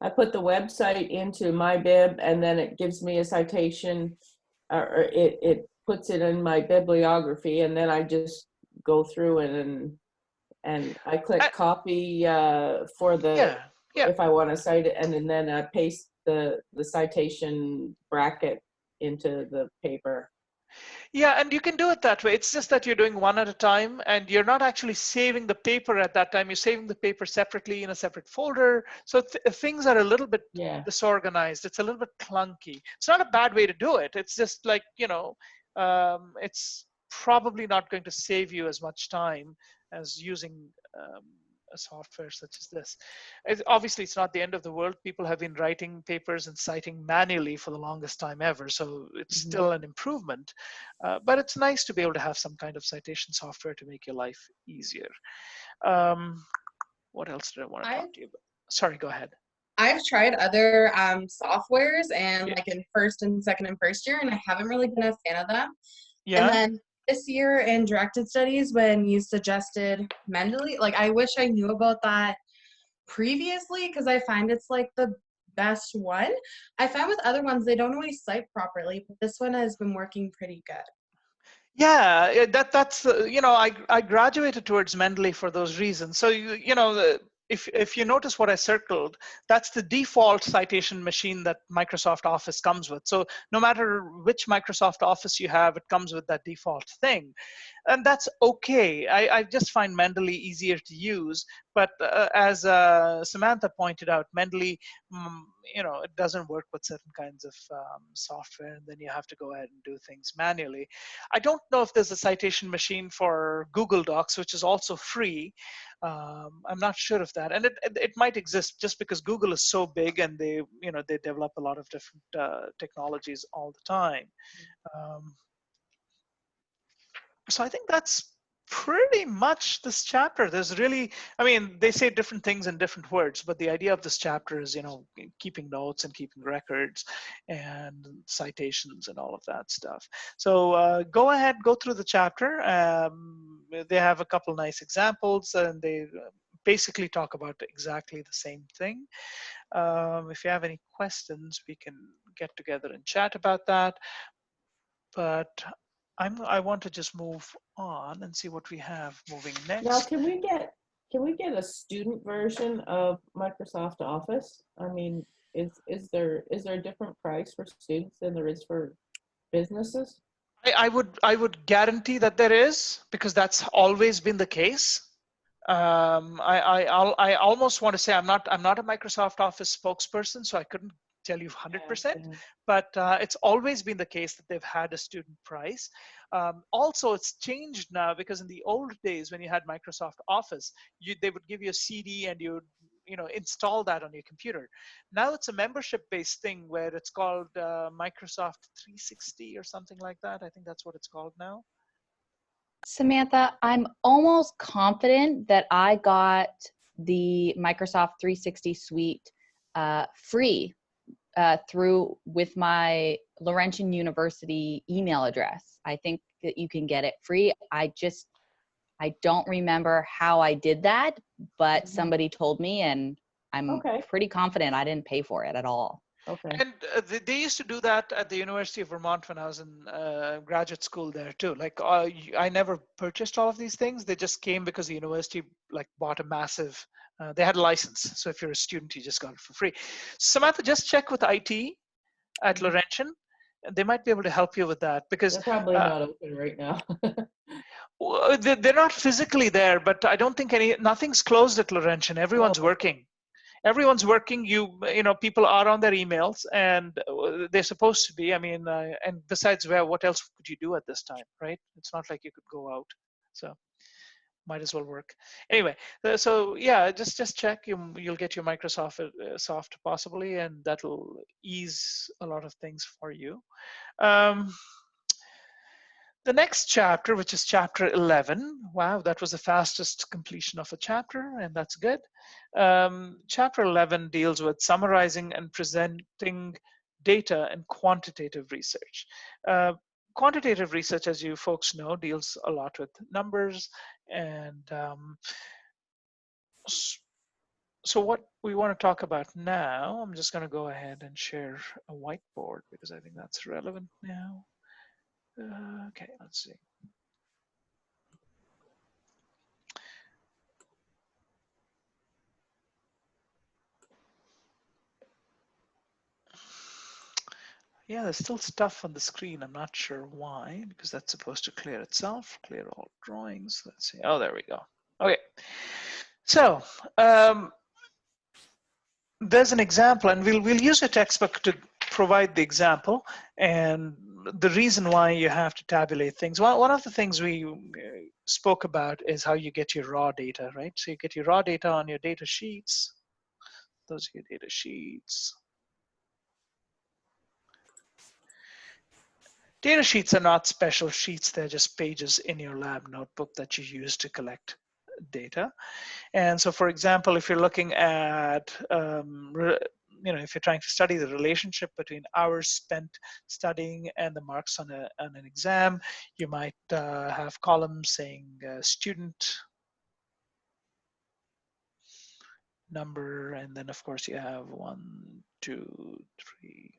put the website into my bib, and then it gives me a citation, or it puts it in my bibliography, and then I just go through it and I click copy for the if I want to cite it, and then I paste the citation bracket into the paper. Yeah, and you can do it that way. It's just that you're doing one at a time, and you're not actually saving the paper at that time. You're saving the paper separately in a separate folder. So things are a little bit disorganized. It's a little bit clunky. It's not a bad way to do it. It's just like, it's probably not going to save you as much time as using a software such as this. Obviously, it's not the end of the world. People have been writing papers and citing manually for the longest time ever, so it's still an improvement. But it's nice to be able to have some kind of citation software to make your life easier. What else did I want to talk to you about? Sorry, go ahead. I've tried other softwares and like in first and second and first year, and I haven't really been a fan of them. Yeah. And then this year in directed studies, when you suggested Mendeley, like I wish I knew about that previously, because I find it's like the best one. I found with other ones, they don't always cite properly, but this one has been working pretty good. Yeah, that's I graduated towards Mendeley for those reasons. So if you notice what I circled, that's the default citation machine that Microsoft Office comes with. So no matter which Microsoft Office you have, it comes with that default thing. And that's okay. I just find Mendeley easier to use. But as Samantha pointed out, Mendeley, it doesn't work with certain kinds of software, and then you have to go ahead and do things manually. I don't know if there's a citation machine for Google Docs, which is also free. I'm not sure of that, and it might exist just because Google is so big and they develop a lot of different technologies all the time. So I think that's pretty much this chapter. There's really, they say different things in different words, but the idea of this chapter is, keeping notes and keeping records and citations and all of that stuff. So go ahead, go through the chapter. They have a couple nice examples, and they basically talk about exactly the same thing. If you have any questions, we can get together and chat about that. But I want to just move on and see what we have moving next. Now, can we get a student version of Microsoft Office? Is there a different price for students than there is for businesses? I would guarantee that there is, because that's always been the case. I almost want to say I'm not a Microsoft Office spokesperson, so I couldn't tell you 100%, but it's always been the case that they've had a student price. Also, it's changed now, because in the old days when you had Microsoft Office, they would give you a CD and you would install that on your computer. Now it's a membership-based thing where it's called Microsoft 360 or something like that. I think that's what it's called now. Samantha, I'm almost confident that I got the Microsoft 360 suite free with my Laurentian University email address. I think that you can get it free. I don't remember how I did that, but somebody told me, and I'm pretty confident I didn't pay for it at all. Okay. And they used to do that at the University of Vermont when I was in graduate school there too. Like I never purchased all of these things. They just came because the university bought a massive, they had a license. So if you're a student, you just got it for free. Samantha, just check with IT at Laurentian they might be able to help you with that, because They're probably not open right now. well, they're not physically there, but I don't think nothing's closed at Laurentian. Everyone's working. Everyone's working. You know, people are on their emails, and they're supposed to be. I mean, and besides, what else could you do at this time, right? It's not like you could go out, so might as well work. Anyway, so yeah, just check. You'll get your Microsoft Soft possibly, and that'll ease a lot of things for you. The next chapter, which is chapter 11, wow, that was the fastest completion of a chapter, and that's good. Chapter 11 deals with summarizing and presenting data and quantitative research. Quantitative research, as you folks know, deals a lot with numbers, and so what we want to talk about now, I'm just going to go ahead and share a whiteboard because I think that's relevant now. Okay, let's see. Yeah, there's still stuff on the screen. I'm not sure why, because that's supposed to clear itself. Clear all drawings. Let's see. Oh, there we go. Okay. So there's an example, and we'll use a textbook to provide the example and the reason why you have to tabulate things. Well, one of the things we spoke about is how you get your raw data, right? So you get your raw data on your data sheets. Those are your data sheets. Data sheets are not special sheets. They're just pages in your lab notebook that you use to collect data. And so, for example, if you're looking at, you know, if you're trying to study the relationship between hours spent studying and the marks on an exam, you might have columns saying student number, and then of course you have 1, 2, 3.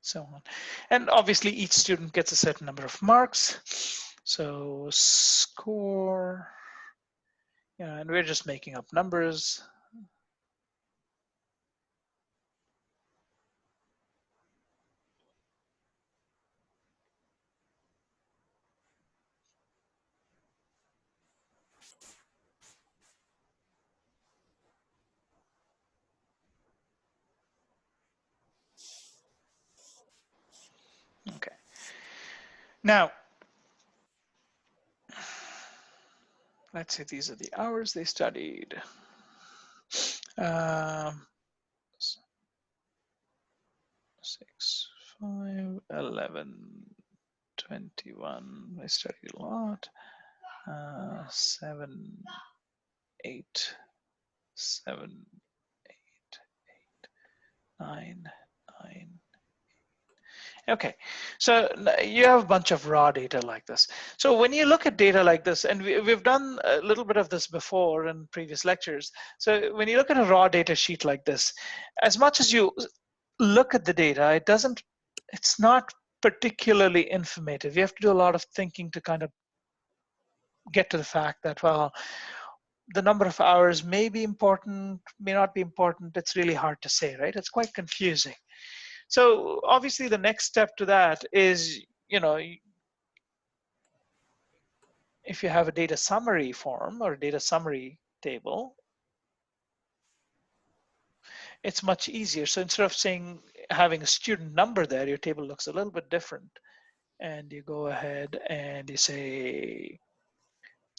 So on. And obviously each student gets a certain number of marks. So score, yeah, and we're just making up numbers. Okay. Now, let's say these are the hours they studied. 6, 5, 11, 21. I studied a lot. 7, 8, 7, 8, 9, 9. Okay, so you have a bunch of raw data like this. So when you look at data like this, and we've done a little bit of this before in previous lectures. So when you look at a raw data sheet like this, as much as you look at the data, it's not particularly informative. You have to do a lot of thinking to kind of get to the fact that, well, the number of hours may be important, may not be important. It's really hard to say, right? It's quite confusing. So obviously the next step to that is, you know, if you have a data summary form or a data summary table, it's much easier. So instead of having a student number there, your table looks a little bit different. And you go ahead and you say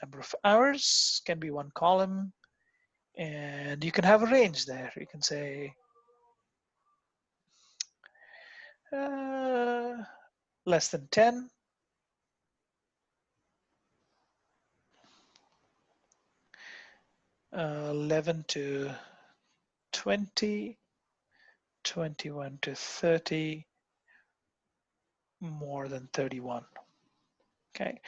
number of hours can be one column, and you can have a range there. You can say less than 10, 11 to 20, 21 to 30, more than 31. Okay,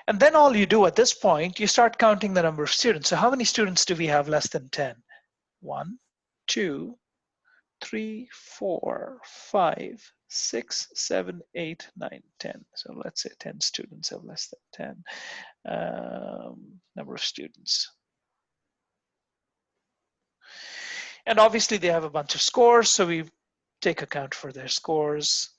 and then all you do at this point, you start counting the number of students. So how many students do we have less than 10? 1, 2, 3, 4, 5, 6, 7, 8, 9, 10. So let's say 10 students have less than 10 number of students. And obviously they have a bunch of scores, so we take account for their scores.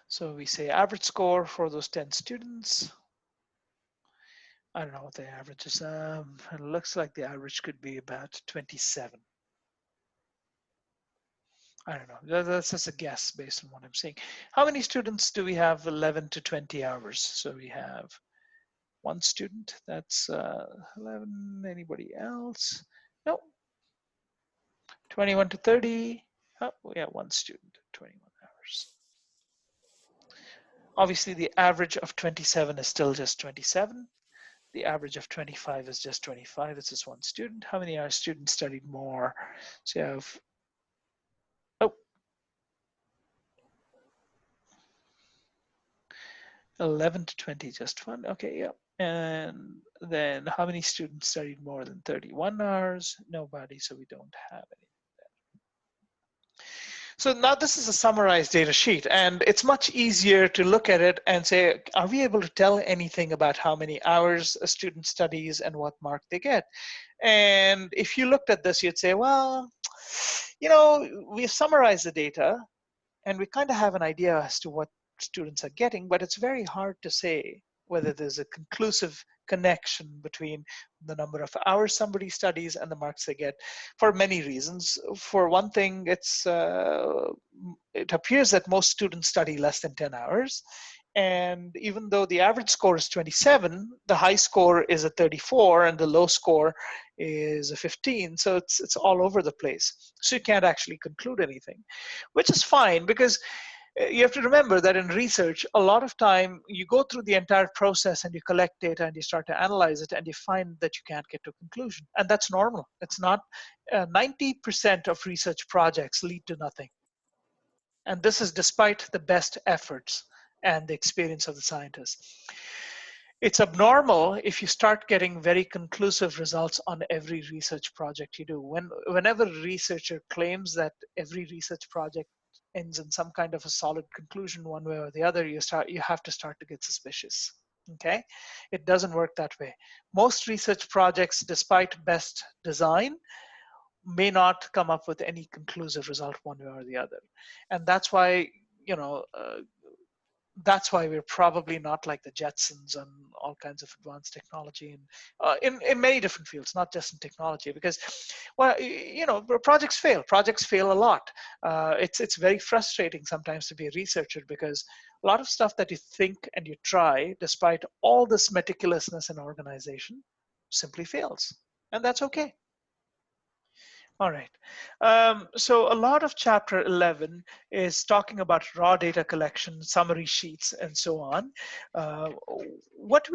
So we say average score for those 10 students. I don't know what the average is. It looks like the average could be about 27. I don't know. That's just a guess based on what I'm seeing. How many students do we have 11 to 20 hours? So we have one student. That's 11. Anybody else? No. 21 to 30. Oh, yeah, one student, 21 hours. Obviously, the average of 27 is still just 27. The average of 25 is just 25. This is one student. How many hours students studied more? So you have, oh, 11 to 20, just one. Okay, yeah. And then how many students studied more than 31 hours? Nobody, so we don't have any. So now this is a summarized data sheet, and it's much easier to look at it and say, are we able to tell anything about how many hours a student studies and what mark they get? And if you looked at this, you'd say, well, you know, we've summarized the data and we kind of have an idea as to what students are getting, but it's very hard to say whether there's a conclusive connection between the number of hours somebody studies and the marks they get, for many reasons. For one thing, it appears that most students study less than 10 hours. And even though the average score is 27, the high score is a 34 and the low score is a 15. So it's all over the place. So you can't actually conclude anything, which is fine, because you have to remember that in research, a lot of time you go through the entire process and you collect data and you start to analyze it and you find that you can't get to a conclusion. And that's normal. It's not 90% of research projects lead to nothing. And this is despite the best efforts and the experience of the scientists. It's abnormal if you start getting very conclusive results on every research project you do. Whenever a researcher claims that every research project ends in some kind of a solid conclusion one way or the other, you have to start to get suspicious. Okay, it doesn't work that way. Most research projects, despite best design, may not come up with any conclusive result one way or the other. And that's why, you know, that's why we're probably not like the Jetsons and all kinds of advanced technology and in many different fields, not just in technology, because, well, you know, projects fail. Projects fail a lot. It's very frustrating sometimes to be a researcher, because a lot of stuff that you think and you try, despite all this meticulousness and organization, simply fails. And that's okay. All right. So a lot of chapter 11 is talking about raw data collection, summary sheets, and so on. What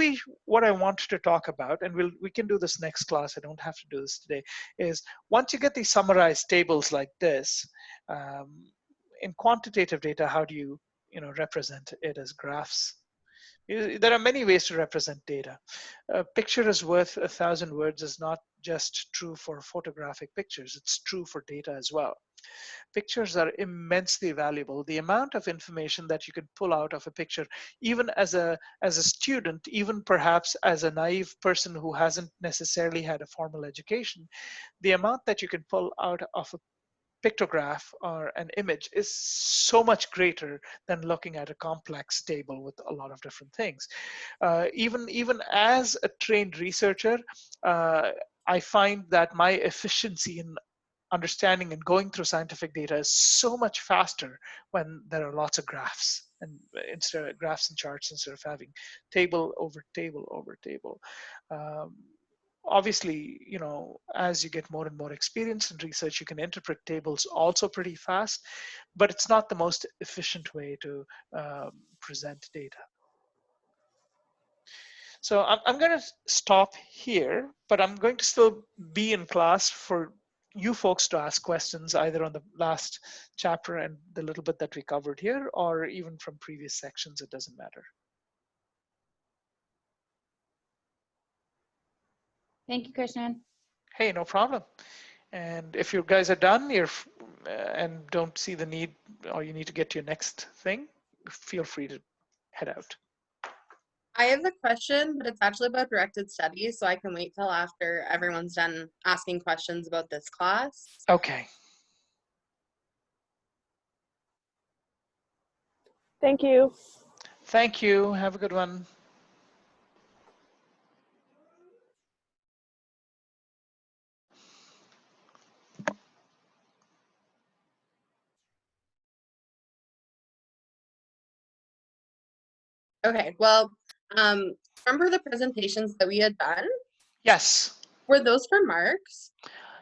I want to talk about, and we can do this next class, I don't have to do this today, is once you get these summarized tables like this, in quantitative data, how do you represent it as graphs? There are many ways to represent data. A picture is worth 1,000 words is not just true for photographic pictures, it's true for data as well. Pictures are immensely valuable. The amount of information that you can pull out of a picture, even as a student, even perhaps as a naive person who hasn't necessarily had a formal education, the amount that you can pull out of a pictograph or an image is so much greater than looking at a complex table with a lot of different things. Even as a trained researcher, I find that my efficiency in understanding and going through scientific data is so much faster when there are lots of graphs, and instead of graphs and charts, instead of having table over table over table. Obviously, as you get more and more experience in research, you can interpret tables also pretty fast, but it's not the most efficient way to present data. So I'm going to stop here, but I'm going to still be in class for you folks to ask questions either on the last chapter and the little bit that we covered here, or even from previous sections. It doesn't matter. Thank you, Krishnan. Hey, no problem. And if you guys are done, and don't see the need, or you need to get to your next thing, feel free to head out. I have a question, but it's actually about directed studies, so I can wait till after everyone's done asking questions about this class. Okay. Thank you. Thank you. Have a good one. Okay, well, remember the presentations that we had done? Yes. Were those for marks?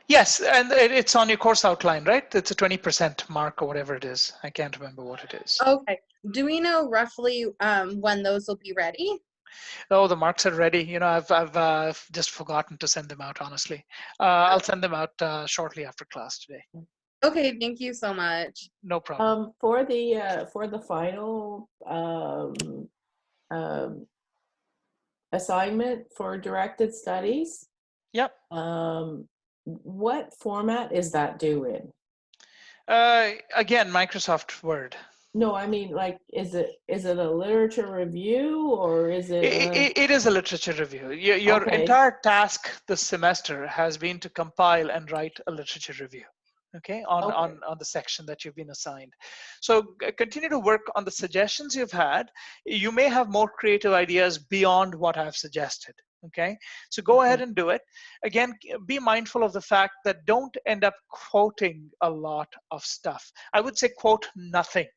Yes, and it's on your course outline, right? It's a 20% mark or whatever it is. I can't remember what it is. Okay. Do we know roughly when those will be ready? Oh, the marks are ready. You know, I've just forgotten to send them out, honestly. I'll send them out shortly after class today. Okay, thank you so much. No problem. For the final assignment for directed studies, Yep. what format is that due in? Again, Microsoft Word. No, I mean, like, is it a literature review, or is it? It is a literature review. Your Okay. entire task this semester has been to compile and write a literature review. Okay, on the section that you've been assigned. So continue to work on the suggestions you've had. You may have more creative ideas beyond what I've suggested. Okay, so go ahead and do it. Again, be mindful of the fact that don't end up quoting a lot of stuff. I would say quote nothing.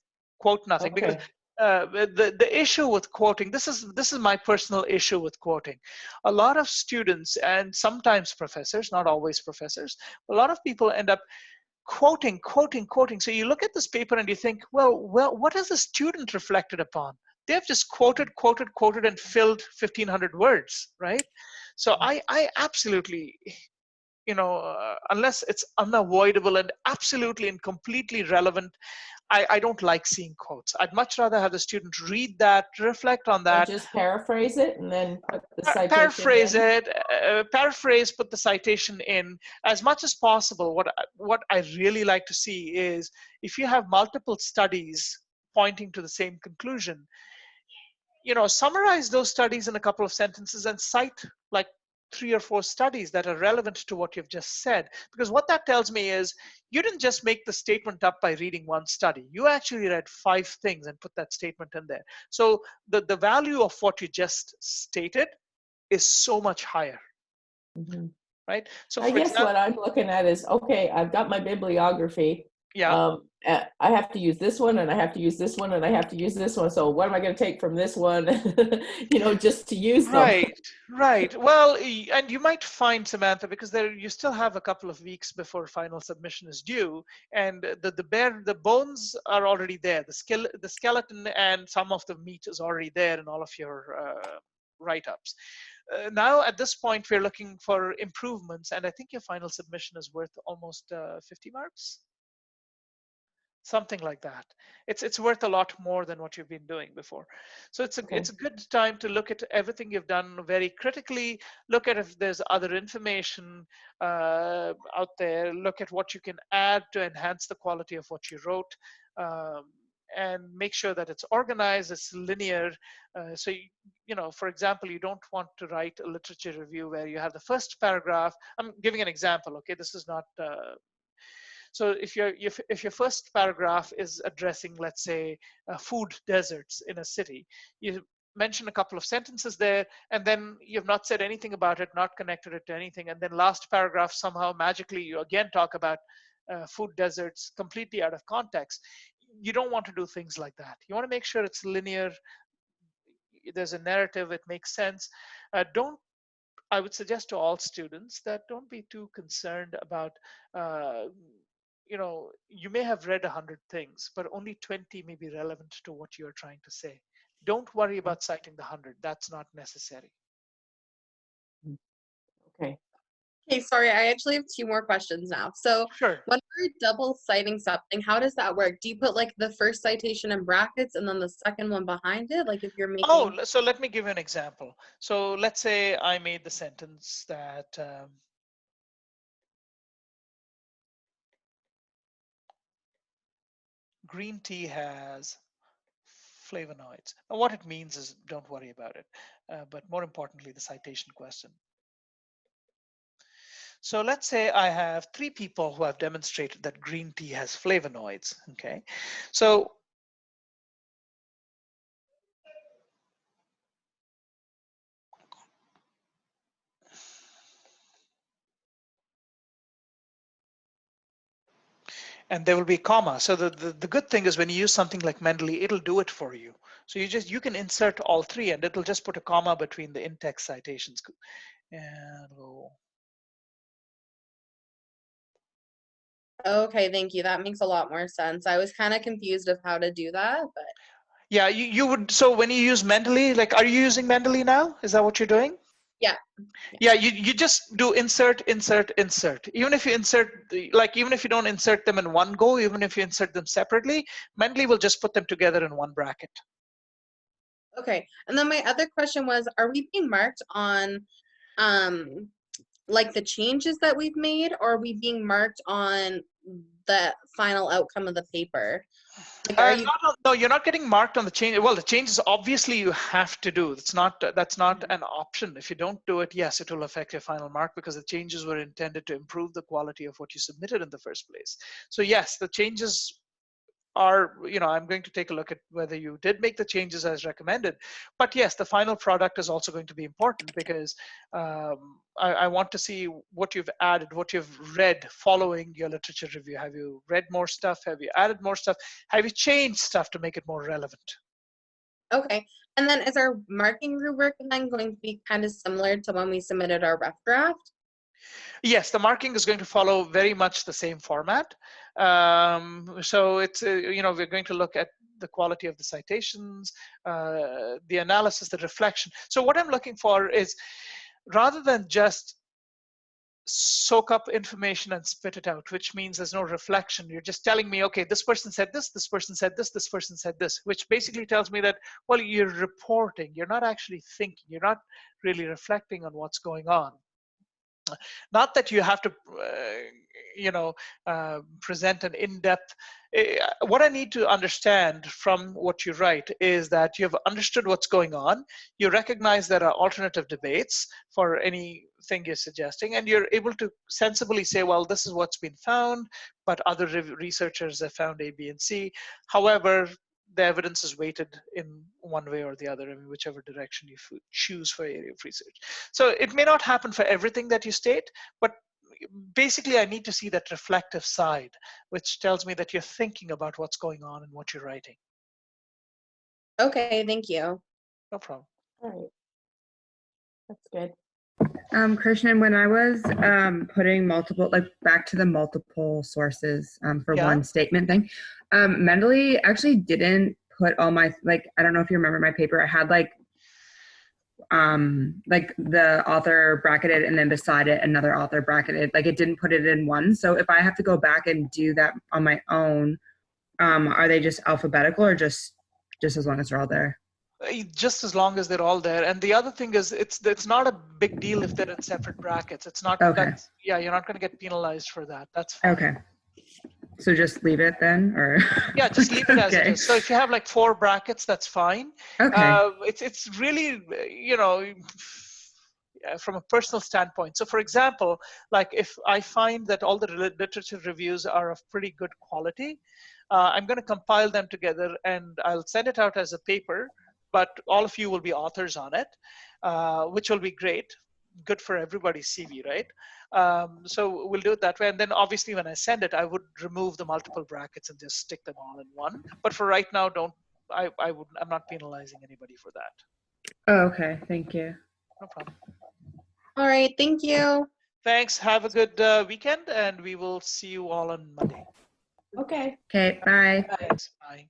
Quote nothing, because the issue with quoting, this is my personal issue with quoting. A lot of students, and sometimes professors, not always professors, a lot of people end up quoting. So you look at this paper and you think, well, what has the student reflected upon? They've just quoted, and filled 1,500 words, right? So I absolutely, unless it's unavoidable and absolutely and completely relevant, I don't like seeing quotes. I'd much rather have the student read that, reflect on that. Or just paraphrase it and then put the citation Paraphrase in? Paraphrase, put the citation in as much as possible. What I really like to see is if you have multiple studies pointing to the same conclusion, summarize those studies in a couple of sentences and cite like 3 or 4 studies that are relevant to what you've just said. Because what that tells me is you didn't just make the statement up by reading one study. You actually read 5 things and put that statement in there. So the value of what you just stated is so much higher. Mm-hmm. Right? So I guess what I'm looking at is, okay, I've got my bibliography. Yeah. I have to use this one, and I have to use this one, and I have to use this one. So what am I going to take from this one, just to use them? Right. Well, and you might find, Samantha, because you still have a couple of weeks before final submission is due, and the bones are already there. The skeleton and some of the meat is already there in all of your write-ups. Now, at this point, we're looking for improvements, and I think your final submission is worth almost 50 marks. Something like that. It's worth a lot more than what you've been doing before. So it's a good time to look at everything you've done very critically. Look at if there's other information out there. Look at what you can add to enhance the quality of what you wrote. And make sure that it's organized, it's linear. So, for example, you don't want to write a literature review where you have the first paragraph. I'm giving an example, okay? This is not, so if your first paragraph is addressing, let's say, food deserts in a city, you mention a couple of sentences there, and then you've not said anything about it, not connected it to anything, and then last paragraph somehow magically you again talk about food deserts completely out of context. You don't want to do things like that. You want to make sure it's linear. There's a narrative, it makes sense. I would suggest to all students that don't be too concerned about, you may have read 100 things, but only 20 may be relevant to what you're trying to say. Don't worry about citing the 100. That's not necessary. Okay. Okay, sorry, I actually have two more questions now. So Sure. when we're double citing something, how does that work? Do you put like the first citation in brackets and then the second one behind it? Like if you're making. Oh, so let me give you an example. So let's say I made the sentence that green tea has flavonoids. Now, what it means is don't worry about it, but more importantly, the citation question. So let's say I have 3 people who have demonstrated that green tea has flavonoids. Okay, so and there will be a comma. So the good thing is when you use something like Mendeley, it'll do it for you. So you can insert all 3 and it'll just put a comma between the in-text citations. And we'll, Okay, thank you. That makes a lot more sense. I was kind of confused of how to do that, but yeah, you would. So when you use Mendeley, like, are you using Mendeley now? Is that what you're doing? yeah. Yeah, you just do insert, insert, insert. Even if you insert, like even if you don't insert them in one go, even if you insert them separately, Mendeley will just put them together in one bracket. Okay. And then my other question was, are we being marked on like the changes that we've made, or are we being marked on the final outcome of the paper? Like, are you No, you're not getting marked on the change. Well, the changes obviously you have to do. That's not an option. If you don't do it, yes, it will affect your final mark because the changes were intended to improve the quality of what you submitted in the first place. So yes, the changes are, I'm going to take a look at whether you did make the changes as recommended. But yes, the final product is also going to be important because I want to see what you've added, what you've read following your literature review. Have you read more stuff? Have you added more stuff? Have you changed stuff to make it more relevant? okay? And then is our marking rubric then going to be kind of similar to when we submitted our rough draft? Yes, the marking is going to follow very much the same format. So it's, we're going to look at the quality of the citations, the analysis, the reflection. So what I'm looking for is, rather than just soak up information and spit it out, which means there's no reflection. You're just telling me, okay, this person said this person said this person said this, which basically tells me that, well, you're reporting, you're not actually thinking, you're not really reflecting on what's going on. Not that you have to, present an in-depth. What I need to understand from what you write is that you've understood what's going on. You recognize there are alternative debates for anything you're suggesting, and you're able to sensibly say, well, this is what's been found, but other researchers have found A, B, and C. However, the evidence is weighted in one way or the other, I mean, whichever direction you choose for area of research. So it may not happen for everything that you state, but basically I need to see that reflective side, which tells me that you're thinking about what's going on and what you're writing. Okay, thank you. No problem. All right. That's good. Krishnan, when I was putting back to the multiple sources for one statement thing, Mendeley actually didn't put all my, I don't know if you remember my paper, I had like the author bracketed and then beside it another author bracketed, like it didn't put it in one. So if I have to go back and do that on my own, are they just alphabetical or just as long as they're all there? Just as long as they're all there. And the other thing is, it's not a big deal if they're in separate brackets. It's not, okay. You're not going to get penalized for that. That's fine. Okay. So just leave it then, or? Yeah, just leave it as it is. So if you have like 4 brackets, that's fine. Okay. It's really, from a personal standpoint. So for example, like if I find that all the literature reviews are of pretty good quality, I'm going to compile them together and I'll send it out as a paper, but all of you will be authors on it, which will be great. Good for everybody's CV, right? So we'll do it that way. And then obviously when I send it, I would remove the multiple brackets and just stick them all in one. But for right now, I'm not penalizing anybody for that. Oh, okay. Thank you. No problem. All right, thank you. Thanks. Have a good weekend, and we will see you all on Monday. Okay. Okay, bye. Bye. Thanks. Bye.